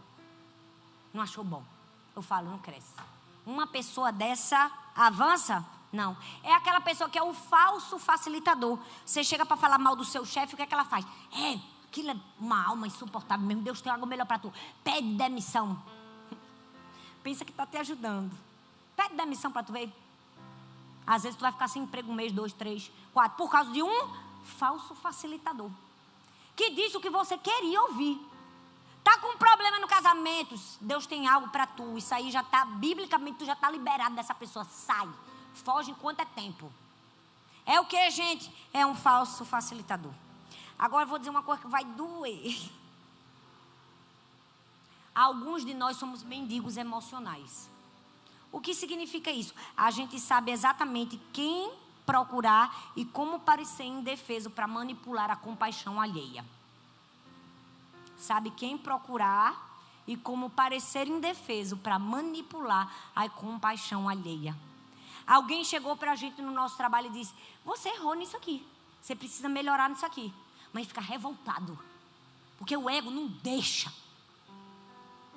Não achou bom. Eu falo, não cresce. Uma pessoa dessa avança? Não. É aquela pessoa que é o falso facilitador. Você chega para falar mal do seu chefe, o que é que ela faz? Aquilo é uma alma insuportável mesmo. Deus tem algo melhor para tu. Pede demissão. Pensa que está te ajudando. Pede demissão para tu ver. Às vezes tu vai ficar sem emprego 1 mês, 2, 3, 4. Por causa de um falso facilitador. Que diz o que você queria ouvir. Tá com um problema no casamento. Deus tem algo para tu. Isso aí já está, biblicamente, tu já está liberado dessa pessoa. Sai. Foge enquanto é tempo. É o que, gente? É um falso facilitador. Agora eu vou dizer uma coisa que vai doer. Alguns de nós somos mendigos emocionais. O que significa isso? A gente sabe exatamente quem procurar e como parecer indefeso para manipular a compaixão alheia. Sabe quem procurar e como parecer indefeso para manipular a compaixão alheia. Alguém chegou para a gente no nosso trabalho e disse, você errou nisso aqui. Você precisa melhorar nisso aqui. Mas fica revoltado. Porque o ego não deixa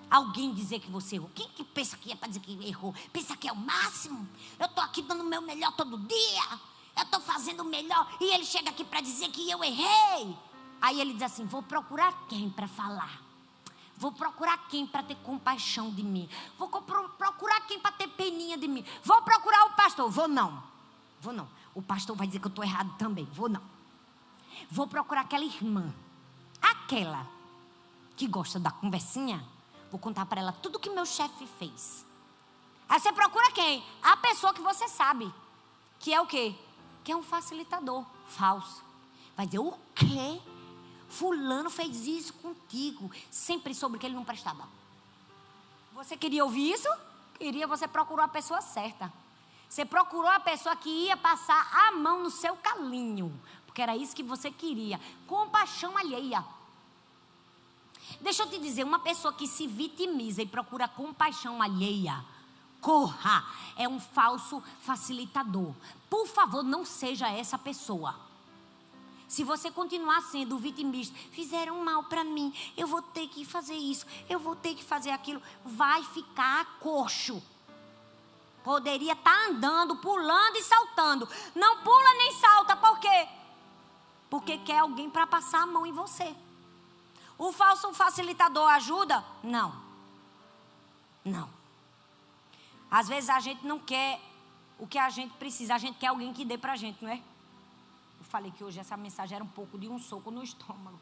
alguém dizer que você errou. Quem que pensa que é para dizer que errou? Pensa que é o máximo? Eu estou aqui dando o meu melhor todo dia. Eu estou fazendo o melhor. E ele chega aqui para dizer que eu errei. Aí ele diz assim, vou procurar quem para falar? Vou procurar quem para ter compaixão de mim? Vou procurar quem para ter peninha de mim? Vou procurar o pastor? Vou não. Vou não. O pastor vai dizer que eu estou errado também. Vou não. Vou procurar aquela irmã. Aquela que gosta da conversinha. Vou contar para ela tudo que meu chefe fez. Aí você procura quem? A pessoa que você sabe. Que é o quê? Que é um facilitador falso. Vai dizer, o quê? Fulano fez isso contigo. Sempre soube que ele não prestava. Você queria ouvir isso? Queria, você procurou a pessoa certa. Você procurou a pessoa que ia passar a mão no seu calinho. Porque era isso que você queria. Compaixão alheia. Deixa eu te dizer, uma pessoa que se vitimiza e procura compaixão alheia, corra, é um falso facilitador. Por favor, não seja essa pessoa. Se você continuar sendo vitimista, fizeram mal para mim, eu vou ter que fazer isso, eu vou ter que fazer aquilo, vai ficar coxo. Poderia estar andando, pulando e saltando. Não pula nem salta, por quê? Porque quer alguém para passar a mão em você. O falso facilitador ajuda? Não. Não. Às vezes a gente não quer o que a gente precisa, a gente quer alguém que dê pra gente, não é? Eu falei que hoje essa mensagem era um pouco de um soco no estômago.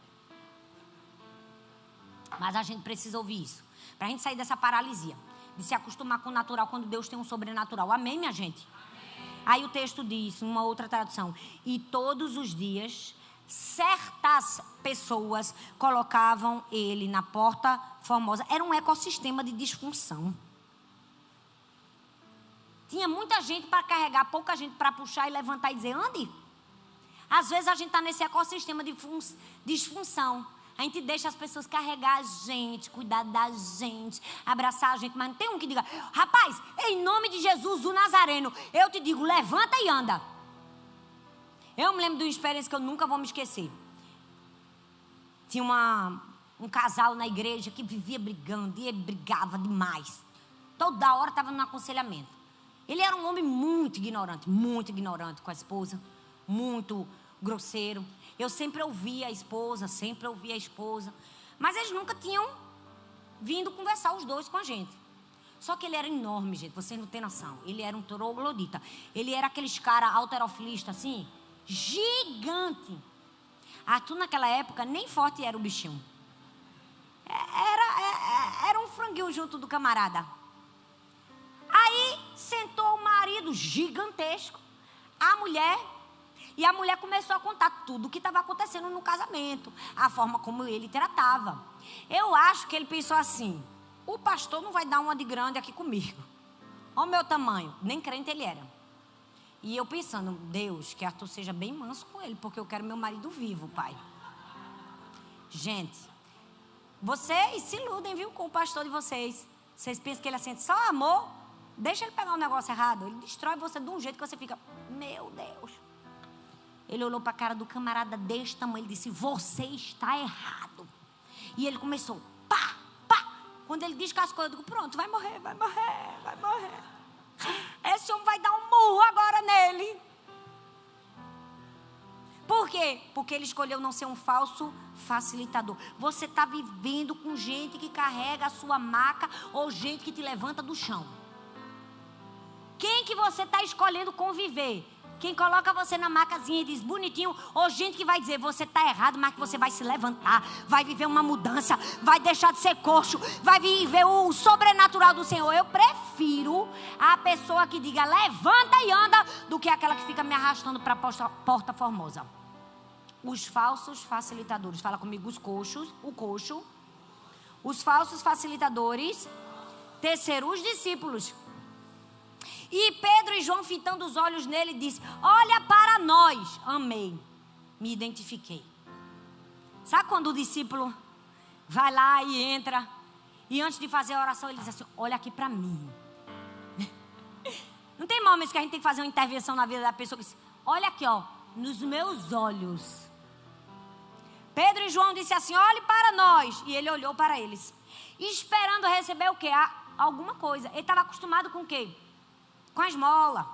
Mas a gente precisa ouvir isso, pra gente sair dessa paralisia, de se acostumar com o natural quando Deus tem um sobrenatural. Amém, minha gente? Amém. Aí o texto diz, uma outra tradução: e todos os dias certas pessoas colocavam ele na Porta Formosa. Era um ecossistema de disfunção. Tinha muita gente para carregar, pouca gente para puxar e levantar e dizer, ande. Às vezes a gente está nesse ecossistema de disfunção. A gente deixa as pessoas carregar a gente, cuidar da gente, abraçar a gente. Mas não tem um que diga, rapaz, em nome de Jesus, o Nazareno, eu te digo, levanta e anda. Eu me lembro de uma experiência que eu nunca vou me esquecer. Tinha um casal na igreja que vivia brigando, e ele brigava demais. Toda hora estava no aconselhamento. Ele era um homem muito ignorante com a esposa, muito grosseiro. Eu sempre ouvia a esposa, mas eles nunca tinham vindo conversar os dois com a gente. Só que ele era enorme, gente, vocês não têm noção. Ele era um troglodita. Ele era aqueles caras halterofilistas assim, gigante. Arthur naquela época nem forte era o bichinho. Era um franguinho junto do camarada. Aí sentou o marido gigantesco, a mulher, e a mulher começou a contar tudo o que estava acontecendo no casamento, a forma como ele tratava. Eu acho que ele pensou assim, o pastor não vai dar uma de grande aqui comigo. Olha o meu tamanho, nem crente ele era. E eu pensando, Deus, que Arthur seja bem manso com ele, porque eu quero meu marido vivo, pai. Gente, vocês se iludem, viu, com o pastor de vocês. Vocês pensam que ele assente só amor? Deixa ele pegar um negócio errado. Ele destrói você de um jeito que você fica, meu Deus. Ele olhou para a cara do camarada deste tamanho. Ele disse, você está errado. E ele começou, pá, pá. Quando ele descascou, eu digo, pronto, vai morrer. Esse homem vai dar um murro agora nele. Por quê? Porque ele escolheu não ser um falso facilitador. Você está vivendo com gente que carrega a sua maca ou gente que te levanta do chão. Quem que você está escolhendo conviver? Quem coloca você na macazinha e diz bonitinho, ou gente que vai dizer você está errado, mas que você vai se levantar, vai viver uma mudança, vai deixar de ser coxo, vai viver o sobrenatural do Senhor. Eu prefiro a pessoa que diga levanta e anda, do que aquela que fica me arrastando para a Porta Formosa. Os falsos facilitadores, fala comigo, o coxo, os falsos facilitadores, terceiro, os discípulos. E Pedro e João, fitando os olhos nele, disse, olha para nós. Amei, me identifiquei. Sabe quando o discípulo vai lá e entra, e antes de fazer a oração ele diz assim, olha aqui para mim. Não tem momentos que a gente tem que fazer uma intervenção na vida da pessoa que diz, olha aqui, ó, nos meus olhos. Pedro e João disse assim, olhe para nós. E ele olhou para eles, esperando receber o quê? Alguma coisa. Ele estava acostumado com o quê? Com a esmola.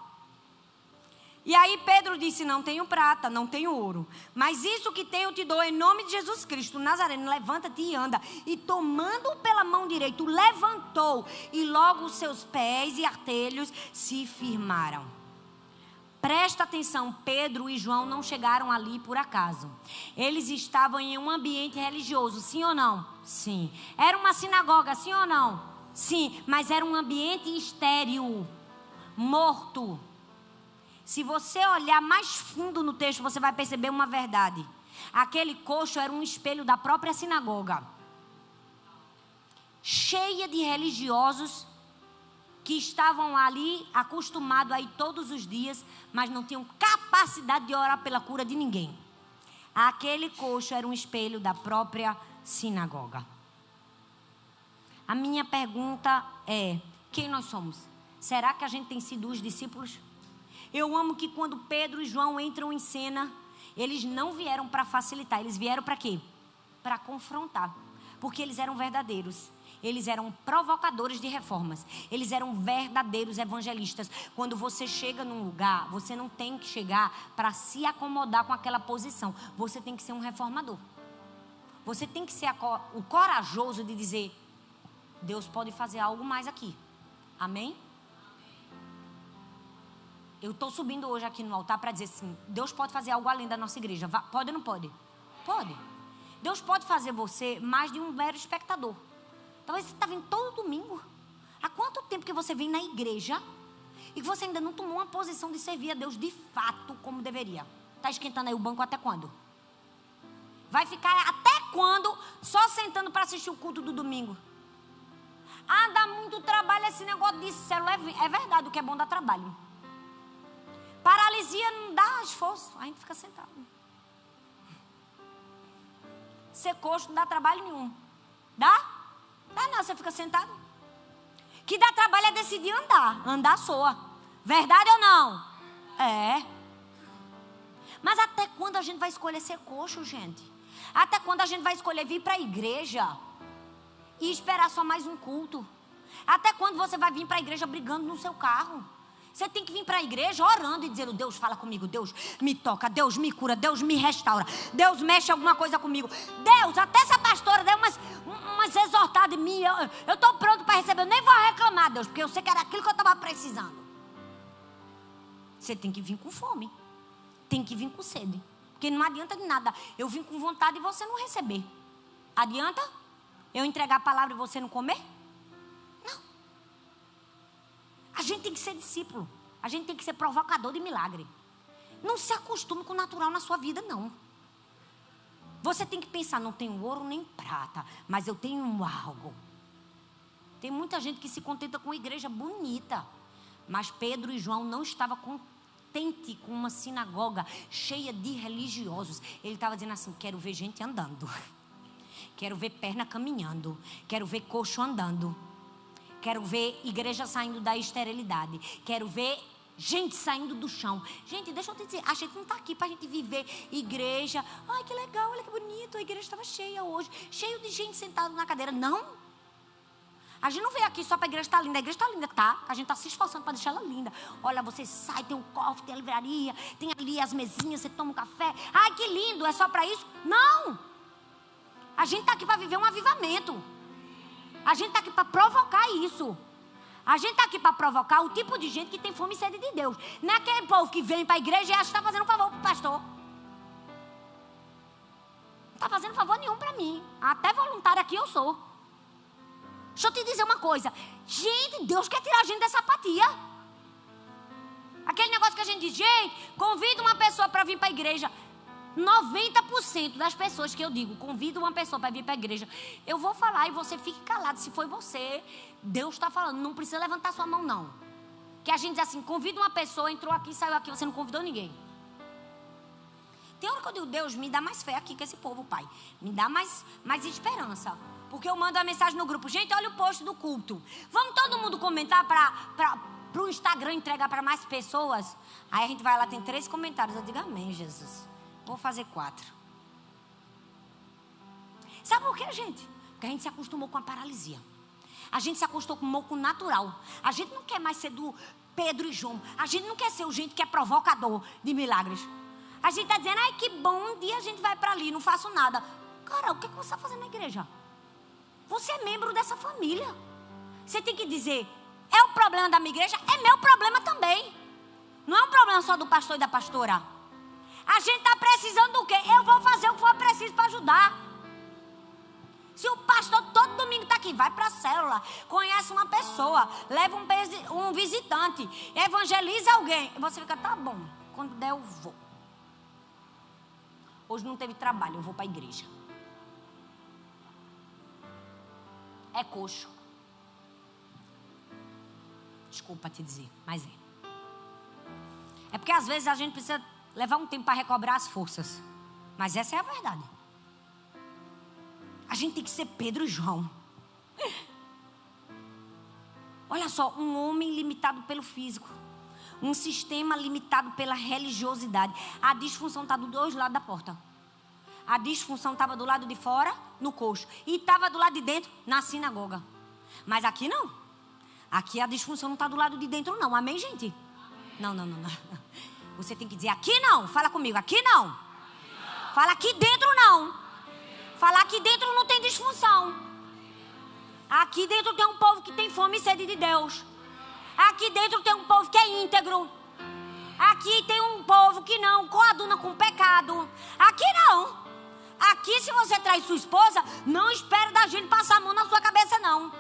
E aí Pedro disse, não tenho prata, não tenho ouro, mas isso que tenho te dou em nome de Jesus Cristo, Nazareno, levanta-te e anda. E tomando-o pela mão direita, o levantou, e logo os seus pés e artelhos se firmaram. Presta atenção, Pedro e João não chegaram ali por acaso. Eles estavam em um ambiente religioso, sim ou não? Sim. Era uma sinagoga, sim ou não? Sim, mas era um ambiente estéril, morto. Se você olhar mais fundo no texto, você vai perceber uma verdade. Aquele coxo era um espelho da própria sinagoga, cheia de religiosos que estavam ali acostumados a ir todos os dias, mas não tinham capacidade de orar pela cura de ninguém. Aquele coxo era um espelho da própria sinagoga. A minha pergunta é, quem nós somos? Será que a gente tem sido os discípulos? Eu amo que quando Pedro e João entram em cena, eles não vieram para facilitar, eles vieram para quê? Para confrontar, porque eles eram verdadeiros. Eles eram provocadores de reformas. Eles eram verdadeiros evangelistas. Quando você chega num lugar, você não tem que chegar para se acomodar com aquela posição. Você tem que ser um reformador. Você tem que ser o corajoso de dizer, Deus pode fazer algo mais aqui. Amém? eu estou subindo hoje aqui no altar para dizer assim, Deus pode fazer algo além da nossa igreja. Pode ou não pode? Pode. Deus pode fazer você mais de um mero espectador. Talvez você está vindo todo domingo. Há quanto tempo que você vem na igreja e que você ainda não tomou uma posição de servir a Deus de fato como deveria? Está esquentando aí o banco até quando? Vai ficar até quando só sentando para assistir o culto do domingo? Ah, dá muito trabalho esse negócio de célula. É verdade, o que é bom dá trabalho. Paralisia não dá esforço, a gente fica sentado. Ser coxo não dá trabalho nenhum. Dá? Dá não, você fica sentado. Que dá trabalho é decidir andar. Andar soa. Verdade ou não? É. Mas até quando a gente vai escolher ser coxo, gente? Até quando a gente vai escolher vir para a igreja e esperar só mais um culto? Até quando você vai vir para a igreja brigando no seu carro? Você tem que vir para a igreja orando e dizendo, Deus fala comigo, Deus me toca, Deus me cura, Deus me restaura, Deus mexe alguma coisa comigo. Deus, até essa pastora deu umas exortadas em mim, eu estou pronto para receber, eu nem vou reclamar, Deus, porque eu sei que era aquilo que eu estava precisando. Você tem que vir com fome, tem que vir com sede, porque não adianta de nada eu vim com vontade e você não receber. Adianta eu entregar a palavra e você não comer? A gente tem que ser discípulo. A gente tem que ser provocador de milagre. Não se acostume com o natural na sua vida, não. Você tem que pensar, não tenho ouro nem prata, mas eu tenho algo. Tem muita gente que se contenta com uma igreja bonita. Mas Pedro e João não estavam contentes com uma sinagoga cheia de religiosos. Ele estava dizendo assim, quero ver gente andando. Quero ver perna caminhando. Quero ver coxo andando. Quero ver igreja saindo da esterilidade. Quero ver gente saindo do chão. Gente, deixa eu te dizer, a gente não está aqui para a gente viver igreja. Ai, que legal, olha que bonito. A igreja estava cheia hoje. Cheio de gente sentada na cadeira. Não. A gente não veio aqui só para a igreja estar linda. A igreja está linda, tá? A gente está se esforçando para deixar ela linda. Olha, você sai, tem um cofre, tem a livraria, tem ali as mesinhas, você toma um café. Ai, que lindo, é só para isso? Não. A gente está aqui para viver um avivamento. A gente está aqui para provocar isso. A gente está aqui para provocar o tipo de gente que tem fome e sede de Deus. Não é aquele povo que vem para a igreja e acha que está fazendo um favor para o pastor. Não está fazendo favor nenhum para mim. Até voluntário aqui eu sou. Deixa eu te dizer uma coisa. Gente, Deus quer tirar a gente dessa apatia. Aquele negócio que a gente diz, gente, convida uma pessoa para vir para a igreja. 90% das pessoas que eu digo, convido uma pessoa para vir para a igreja, eu vou falar e você fique calado. Se foi você, Deus está falando, não precisa levantar sua mão não. Que a gente diz assim, convida uma pessoa, entrou aqui, saiu aqui, você não convidou ninguém. Tem hora que eu digo, Deus, me dá mais fé aqui com esse povo, Pai. Me dá mais esperança. Porque eu mando uma mensagem no grupo, gente, olha o post do culto. Vamos todo mundo comentar para o Instagram entregar para mais pessoas. Aí a gente vai lá, tem 3 comentários, eu digo, amém, Jesus. Vou fazer 4. Sabe por quê, gente? Porque a gente se acostumou com a paralisia. A gente se acostumou com o natural. A gente não quer mais ser do Pedro e João. A gente não quer ser o gente que é provocador de milagres. A gente está dizendo, ai que bom, um dia a gente vai para ali, não faço nada. Cara, o que você está fazendo na igreja? Você é membro dessa família. Você tem que dizer, é o problema da minha igreja? É meu problema também. Não é um problema só do pastor e da pastora. A gente está precisando do quê? Eu vou fazer o que for preciso para ajudar. Se o pastor todo domingo está aqui, vai para a célula, conhece uma pessoa, leva um visitante, evangeliza alguém. E você fica, tá bom, quando der eu vou. Hoje não teve trabalho, eu vou para a igreja. É coxo. Desculpa te dizer, mas é. É porque às vezes a gente precisa levar um tempo para recobrar as forças. Mas essa é a verdade. A gente tem que ser Pedro e João. Olha só, um homem limitado pelo físico. Um sistema limitado pela religiosidade. A disfunção está dos 2 lados da porta. A disfunção estava do lado de fora, no coxo. E estava do lado de dentro, na sinagoga. Mas aqui não. Aqui a disfunção não está do lado de dentro não. Amém, gente? Não. Você tem que dizer, aqui não. Fala comigo, aqui não. Fala aqui dentro não. Fala aqui dentro não tem disfunção. Aqui dentro tem um povo que tem fome e sede de Deus. Aqui dentro tem um povo que é íntegro. Aqui tem um povo que não coaduna com pecado. Aqui não. Aqui, se você traz sua esposa, não espere da gente passar a mão na sua cabeça, não.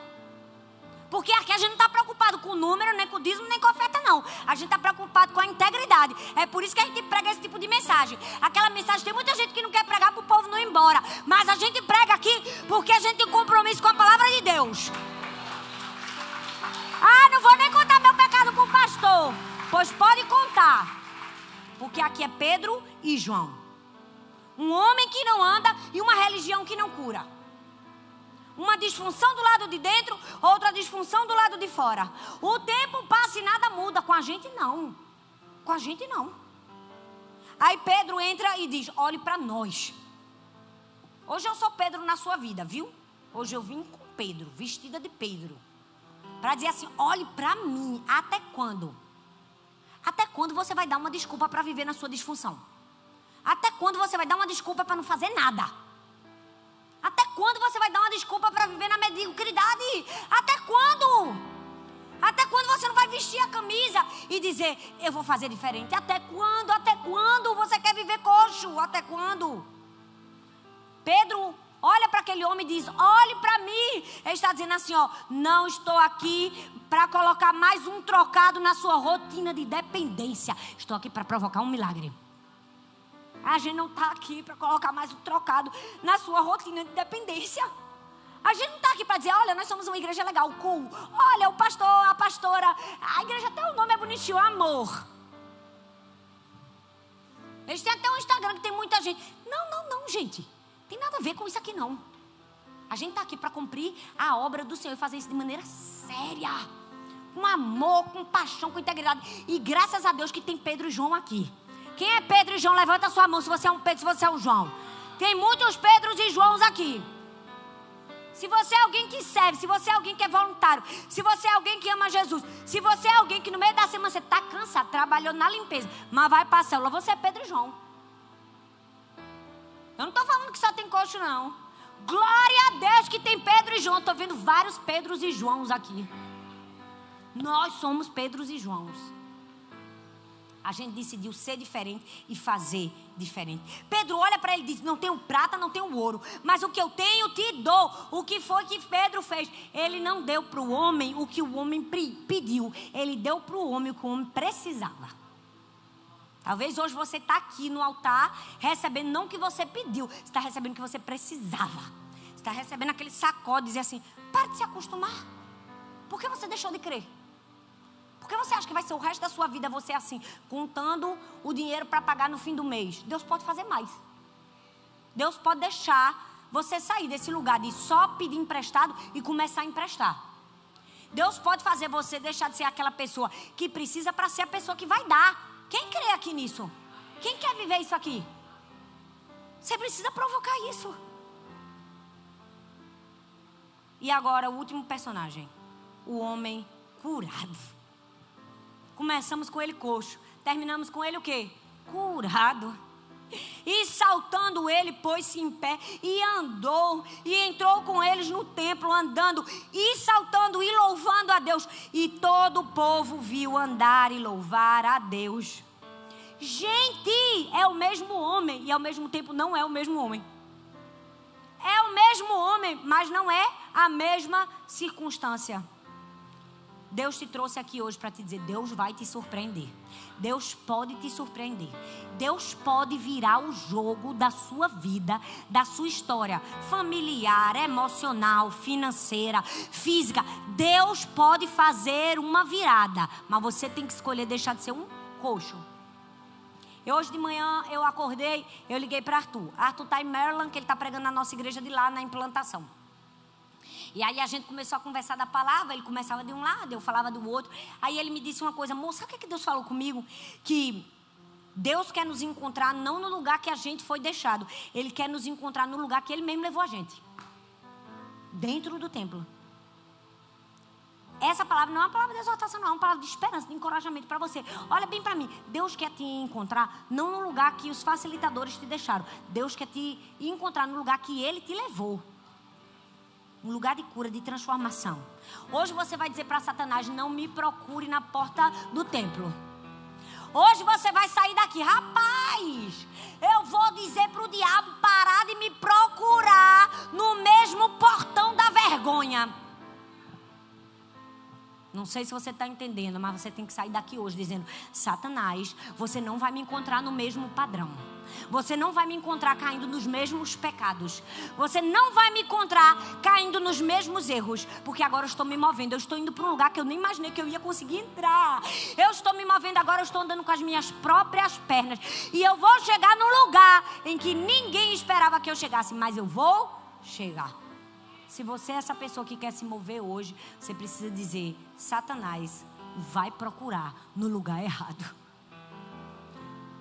Porque aqui a gente não está preocupado com o número, nem com o dízimo, nem com a oferta, não. A gente está preocupado com a integridade. É por isso que a gente prega esse tipo de mensagem. Aquela mensagem, tem muita gente que não quer pregar para o povo não ir embora. Mas a gente prega aqui porque a gente tem um compromisso com a palavra de Deus. Ah, não vou nem contar meu pecado com o pastor. Pois pode contar. Porque aqui é Pedro e João. Um homem que não anda e uma religião que não cura. Uma disfunção do lado de dentro, outra disfunção do lado de fora. O tempo passa e nada muda. Com a gente não. Com a gente não. Aí Pedro entra e diz, olhe para nós. Hoje eu sou Pedro na sua vida, viu? Hoje eu vim com Pedro, vestida de Pedro. Para dizer assim, olhe para mim. Até quando? Até quando você vai dar uma desculpa para viver na sua disfunção? Até quando você vai dar uma desculpa para não fazer nada? Até quando você vai dar uma desculpa para viver na mediocridade? Até quando? Até quando você não vai vestir a camisa e dizer, eu vou fazer diferente? Até quando? Até quando você quer viver coxo? Até quando? Pedro olha para aquele homem e diz, olhe para mim. Ele está dizendo assim, ó, não estou aqui para colocar mais um trocado na sua rotina de dependência. Estou aqui para provocar um milagre. A gente não está aqui para colocar mais um trocado na sua rotina de dependência. A gente não está aqui para dizer, olha, nós somos uma igreja legal, cool. Olha, o pastor, a pastora, a igreja até o nome é bonitinho, amor. Eles têm até um Instagram que tem muita gente. Não, gente. Tem nada a ver com isso aqui, não. A gente está aqui para cumprir a obra do Senhor e fazer isso de maneira séria. Com amor, com paixão, com integridade. E graças a Deus que tem Pedro e João aqui. Quem é Pedro e João? Levanta a sua mão se você é um Pedro, se você é um João. Tem muitos Pedros e Joãos aqui. Se você é alguém que serve, se você é alguém que é voluntário, se você é alguém que ama Jesus, se você é alguém que no meio da semana você está cansado, trabalhou na limpeza, mas vai para a célula, você é Pedro e João. Eu não estou falando que só tem coxo, não. Glória a Deus que tem Pedro e João. Estou vendo vários Pedros e Joãos aqui. Nós somos Pedros e Joãos. A gente decidiu ser diferente e fazer diferente. Pedro olha para ele e diz, não tenho prata, não tenho ouro, mas o que eu tenho te dou. O que foi que Pedro fez? Ele não deu para o homem o que o homem pediu. Ele deu para o homem o que o homem precisava. Talvez hoje você está aqui no altar recebendo não o que você pediu. Você está recebendo o que você precisava. Você está recebendo aquele sacode, dizer assim, para de se acostumar. Por que você deixou de crer? Por que você acha que vai ser o resto da sua vida você assim, contando o dinheiro para pagar no fim do mês? Deus pode fazer mais. Deus pode deixar você sair desse lugar de só pedir emprestado e começar a emprestar. Deus pode fazer você deixar de ser aquela pessoa que precisa para ser a pessoa que vai dar. Quem crê aqui nisso? Quem quer viver isso aqui? Você precisa provocar isso. E agora o último personagem. O homem curado. Começamos com ele coxo. Terminamos com ele o quê? Curado. E saltando ele, pôs-se em pé e andou. E entrou com eles no templo andando. E saltando e louvando a Deus. E todo o povo viu andar e louvar a Deus. Gente, é o mesmo homem. E ao mesmo tempo não é o mesmo homem. É o mesmo homem, mas não é a mesma circunstância. Deus te trouxe aqui hoje para te dizer, Deus vai te surpreender. Deus pode te surpreender. Deus pode virar o jogo da sua vida, da sua história familiar, emocional, financeira, física. Deus pode fazer uma virada, mas você tem que escolher deixar de ser um coxo. Hoje de manhã eu acordei, eu liguei para Arthur. Arthur está em Maryland, que ele está pregando na nossa igreja de lá, na implantação. E aí a gente começou a conversar da palavra, ele começava de um lado, eu falava do outro. Aí ele me disse uma coisa, moça, sabe o que Deus falou comigo? Que Deus quer nos encontrar não no lugar que a gente foi deixado. Ele quer nos encontrar no lugar que Ele mesmo levou a gente. Dentro do templo. Essa palavra não é uma palavra de exortação, não. É uma palavra de esperança, de encorajamento para você. Olha bem para mim. Deus quer te encontrar não no lugar que os facilitadores te deixaram. Deus quer te encontrar no lugar que Ele te levou. Um lugar de cura, de transformação. Hoje você vai dizer para Satanás, não me procure na porta do templo. Hoje você vai sair daqui. Rapaz, eu vou dizer para o diabo parar de me procurar no mesmo portão da vergonha. Não sei se você está entendendo, mas você tem que sair daqui hoje dizendo: Satanás, você não vai me encontrar no mesmo padrão. Você não vai me encontrar caindo nos mesmos pecados. Você não vai me encontrar caindo nos mesmos erros. Porque agora eu estou me movendo. Eu estou indo para um lugar que eu nem imaginei que eu ia conseguir entrar. Eu estou me movendo agora. Eu estou andando com as minhas próprias pernas. E eu vou chegar num lugar em que ninguém esperava que eu chegasse. Mas eu vou chegar. Se você é essa pessoa que quer se mover hoje, você precisa dizer: Satanás vai procurar no lugar errado.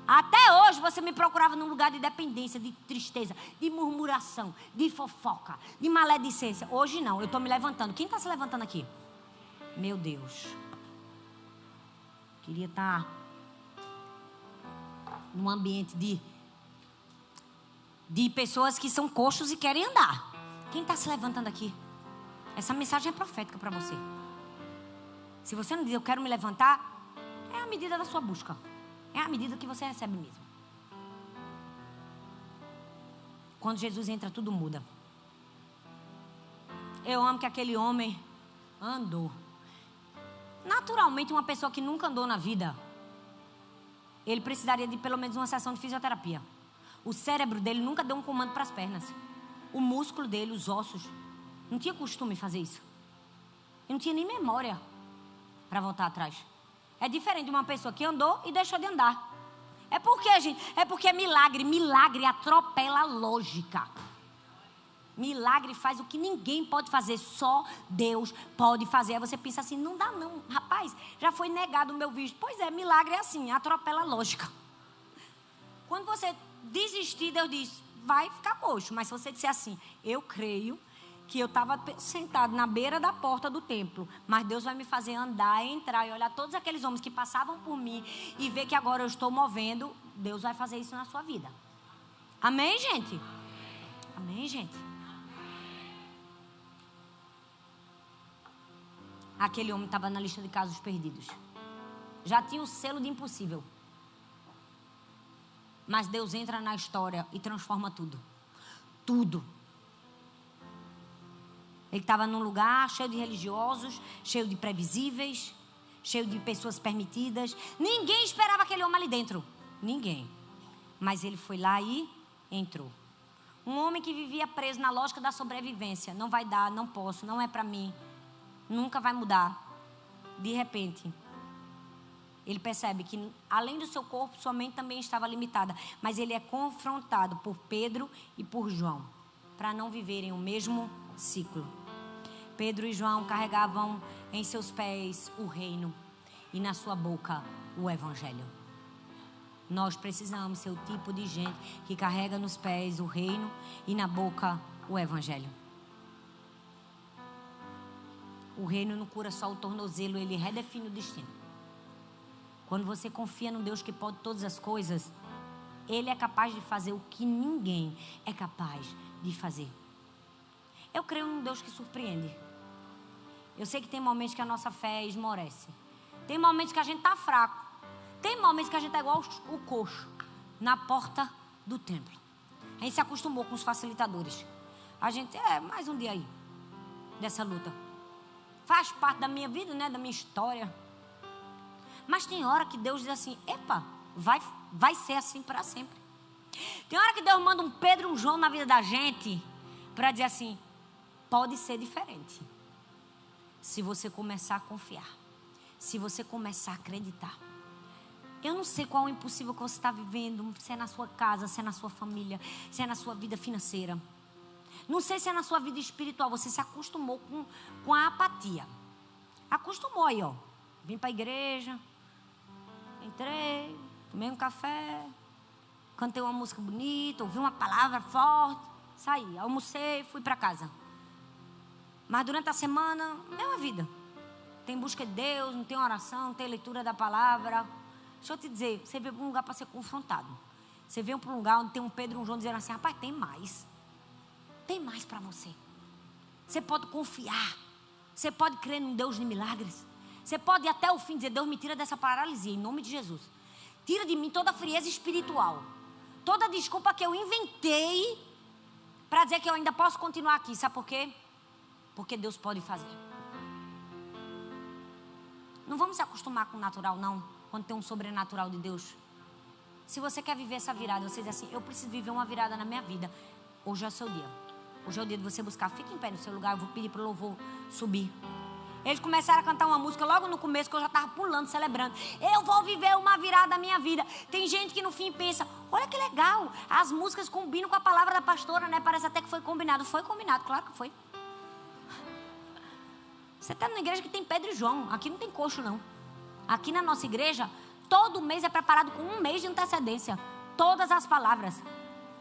Até hoje você me procurava num lugar de dependência, de tristeza, de murmuração, de fofoca, de maledicência. Hoje não, eu estou me levantando. Quem está se levantando aqui? Meu Deus. Queria estar num ambiente de pessoas que são coxos e querem andar. Quem está se levantando aqui? Essa mensagem é profética para você. Se você não diz eu quero me levantar, é a medida da sua busca. É a medida que você recebe mesmo. Quando Jesus entra, tudo muda. Eu amo que aquele homem andou. Naturalmente, uma pessoa que nunca andou na vida, ele precisaria de pelo menos uma sessão de fisioterapia. O cérebro dele nunca deu um comando para as pernas. O músculo dele, os ossos, não tinha costume fazer isso. Ele não tinha nem memória para voltar atrás. É diferente de uma pessoa que andou e deixou de andar. É porque, gente, é porque milagre atropela a lógica. Milagre faz o que ninguém pode fazer, só Deus pode fazer. Aí você pensa assim: não dá não, rapaz, já foi negado o meu visto. Pois é, milagre é assim, atropela a lógica. Quando você desistir, Deus diz: vai ficar coxo. Mas se você disser assim: eu creio que eu estava sentado na beira da porta do templo, mas Deus vai me fazer andar, entrar e olhar todos aqueles homens que passavam por mim e ver que agora eu estou movendo, Deus vai fazer isso na sua vida. Amém, gente? Amém, gente? Aquele homem estava na lista de casos perdidos. Já tinha o selo de impossível. Mas Deus entra na história e transforma tudo. Tudo. Ele estava num lugar cheio de religiosos, cheio de previsíveis, cheio de pessoas permitidas. Ninguém esperava aquele homem ali dentro. Ninguém. Mas ele foi lá e entrou. Um homem que vivia preso na lógica da sobrevivência. Não vai dar, não posso, não é para mim. Nunca vai mudar. De repente, ele percebe que além do seu corpo, sua mente também estava limitada. Mas ele é confrontado por Pedro e por João, para não viverem o mesmo ciclo. Pedro e João carregavam em seus pés o reino e na sua boca o evangelho. Nós precisamos ser o tipo de gente que carrega nos pés o reino e na boca o evangelho. O reino não cura só o tornozelo, ele redefine o destino. Quando você confia no Deus que pode todas as coisas, Ele é capaz de fazer o que ninguém é capaz de fazer. Eu creio num Deus que surpreende. Eu sei que tem momentos que a nossa fé esmorece. Tem momentos que a gente está fraco. Tem momentos que a gente está igual o coxo na porta do templo. A gente se acostumou com os facilitadores. A gente mais um dia aí dessa luta. Faz parte da minha vida, né? Da minha história. Mas tem hora que Deus diz assim: epa, vai ser assim para sempre. Tem hora que Deus manda um Pedro e um João na vida da gente para dizer assim: pode ser diferente. Se você começar a confiar. Se você começar a acreditar. Eu não sei qual é o impossível que você está vivendo. Se é na sua casa, se é na sua família, se é na sua vida financeira. Não sei se é na sua vida espiritual. Você se acostumou com a apatia. Acostumou aí, ó. Vim para a igreja. Entrei. Tomei um café. Cantei uma música bonita. Ouvi uma palavra forte. Saí. Almocei. Fui para casa. Mas durante a semana, mesma vida. Tem busca de Deus, não tem oração, não tem leitura da palavra. Deixa eu te dizer, você veio para um lugar para ser confrontado. Você veio para um lugar onde tem um Pedro e um João dizendo assim: rapaz, tem mais. Tem mais para você. Você pode confiar. Você pode crer num Deus de milagres. Você pode ir até o fim dizer: Deus, me tira dessa paralisia, em nome de Jesus. Tira de mim toda a frieza espiritual. Toda desculpa que eu inventei para dizer que eu ainda posso continuar aqui. Sabe por quê? Porque Deus pode fazer. Não vamos se acostumar com o natural, não. Quando tem um sobrenatural de Deus. Se você quer viver essa virada, você diz assim, eu preciso viver uma virada na minha vida. Hoje é o seu dia. Hoje é o dia de você buscar. Fique em pé no seu lugar, eu vou pedir para o louvor subir. Eles começaram a cantar uma música logo no começo, que eu já estava pulando, celebrando. Eu vou viver uma virada na minha vida. Tem gente que no fim pensa, olha que legal, as músicas combinam com a palavra da pastora, né? Parece até que foi combinado. Foi combinado, claro que foi. Você está numa igreja que tem Pedro e João. Aqui não tem coxo, não. Aqui na nossa igreja, todo mês é preparado com 1 mês de antecedência. Todas as palavras.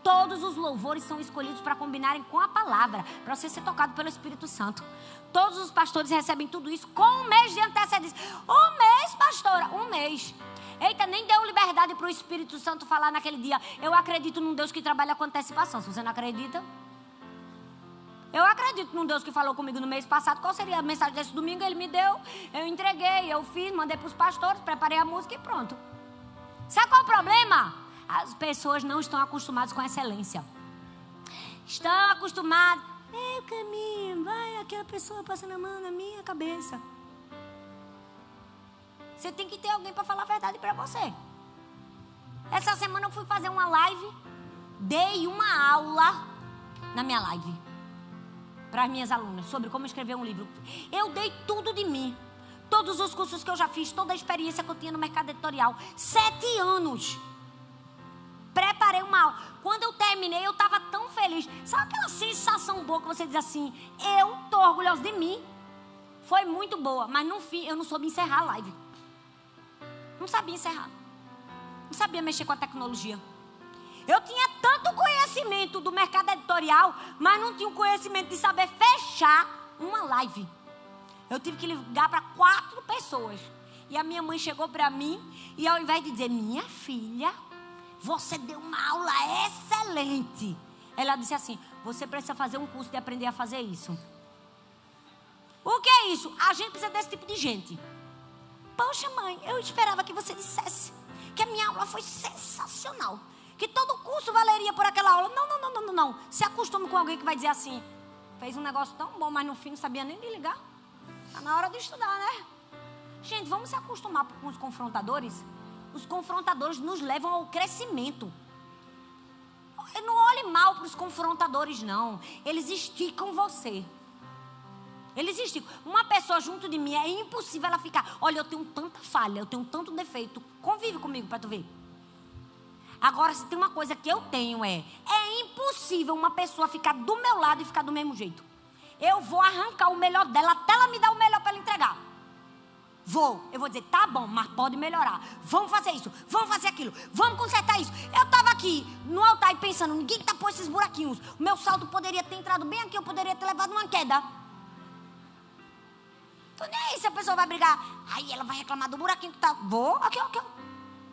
Todos os louvores são escolhidos para combinarem com a palavra, para você ser tocado pelo Espírito Santo. Todos os pastores recebem tudo isso com 1 mês de antecedência. 1 mês, pastora, 1 mês. Eita, nem deu liberdade para o Espírito Santo falar naquele dia. Eu acredito num Deus que trabalha com antecipação. Se você não acredita, eu acredito num Deus que falou comigo no mês passado. Qual seria a mensagem desse domingo? Ele me deu, eu entreguei, eu fiz, mandei para os pastores, preparei a música e pronto. Sabe qual é o problema? As pessoas não estão acostumadas com a excelência. Estão acostumadas. O caminho, vai aquela pessoa passando a mão na minha cabeça. Você tem que ter alguém para falar a verdade para você. Essa semana eu fui fazer uma live. Dei uma aula na minha live para as minhas alunas sobre como escrever um livro. Eu dei tudo de mim. Todos os cursos que eu já fiz, toda a experiência que eu tinha no mercado editorial. 7 anos. Preparei uma aula. Quando eu terminei, eu estava tão feliz. Sabe aquela sensação boa que você diz assim, eu estou orgulhosa de mim. Foi muito boa, mas no fim eu não soube encerrar a live. Não sabia encerrar. Não sabia mexer com a tecnologia. Eu tinha tanto conhecimento do mercado editorial, mas não tinha o conhecimento de saber fechar uma live. Eu tive que ligar para 4 pessoas. E a minha mãe chegou para mim e ao invés de dizer, minha filha, você deu uma aula excelente. Ela disse assim, você precisa fazer um curso de aprender a fazer isso. O que é isso? A gente precisa desse tipo de gente. Poxa, mãe, eu esperava que você dissesse que a minha aula foi sensacional. Que todo curso valeria por aquela aula. Não. Se acostume com alguém que vai dizer assim, fez um negócio tão bom, mas no fim não sabia nem ligar. Está na hora de estudar, né? Gente, vamos se acostumar com os confrontadores. Os confrontadores nos levam ao crescimento. Não olhe mal para os confrontadores, não. Eles esticam você. Eles esticam. Uma pessoa junto de mim, é impossível ela ficar. Olha, eu tenho tanta falha, eu tenho tanto defeito. Convive comigo para tu ver. Agora, se tem uma coisa que eu tenho é impossível uma pessoa ficar do meu lado e ficar do mesmo jeito. Eu vou arrancar o melhor dela até ela me dar o melhor para ela entregar. Eu vou dizer, tá bom, mas pode melhorar. Vamos fazer isso, vamos fazer aquilo, vamos consertar isso. Eu estava aqui no altar e pensando, ninguém tapou esses buraquinhos. O meu salto poderia ter entrado bem aqui, eu poderia ter levado uma queda. Então nem aí se a pessoa vai brigar. Aí ela vai reclamar do buraquinho que tá. Vou, aqui, ó.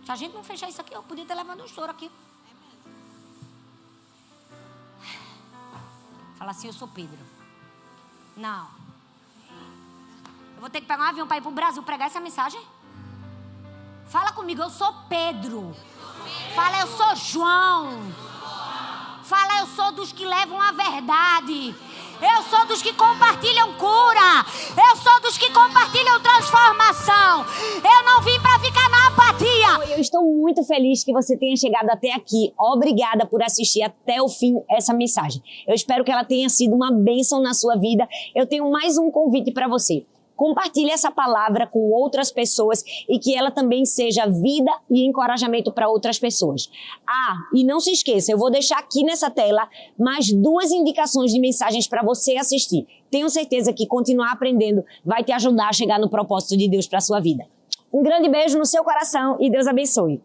Se a gente não fechar isso aqui, eu podia ter levado um estouro aqui. Fala assim, eu sou Pedro. Não. Eu vou ter que pegar um avião para ir para o Brasil pregar essa mensagem? Fala comigo, eu sou Pedro. Fala, eu sou João. Fala, eu sou dos que levam a verdade. Eu sou dos que compartilham cura. Eu sou dos que compartilham transformação. Eu não vim para ficar na apatia. Eu estou muito feliz que você tenha chegado até aqui. Obrigada por assistir até o fim essa mensagem. Eu espero que ela tenha sido uma bênção na sua vida. Eu tenho mais um convite para você. Compartilhe essa palavra com outras pessoas e que ela também seja vida e encorajamento para outras pessoas. E não se esqueça, eu vou deixar aqui nessa tela mais 2 indicações de mensagens para você assistir. Tenho certeza que continuar aprendendo vai te ajudar a chegar no propósito de Deus para a sua vida. Um grande beijo no seu coração e Deus abençoe.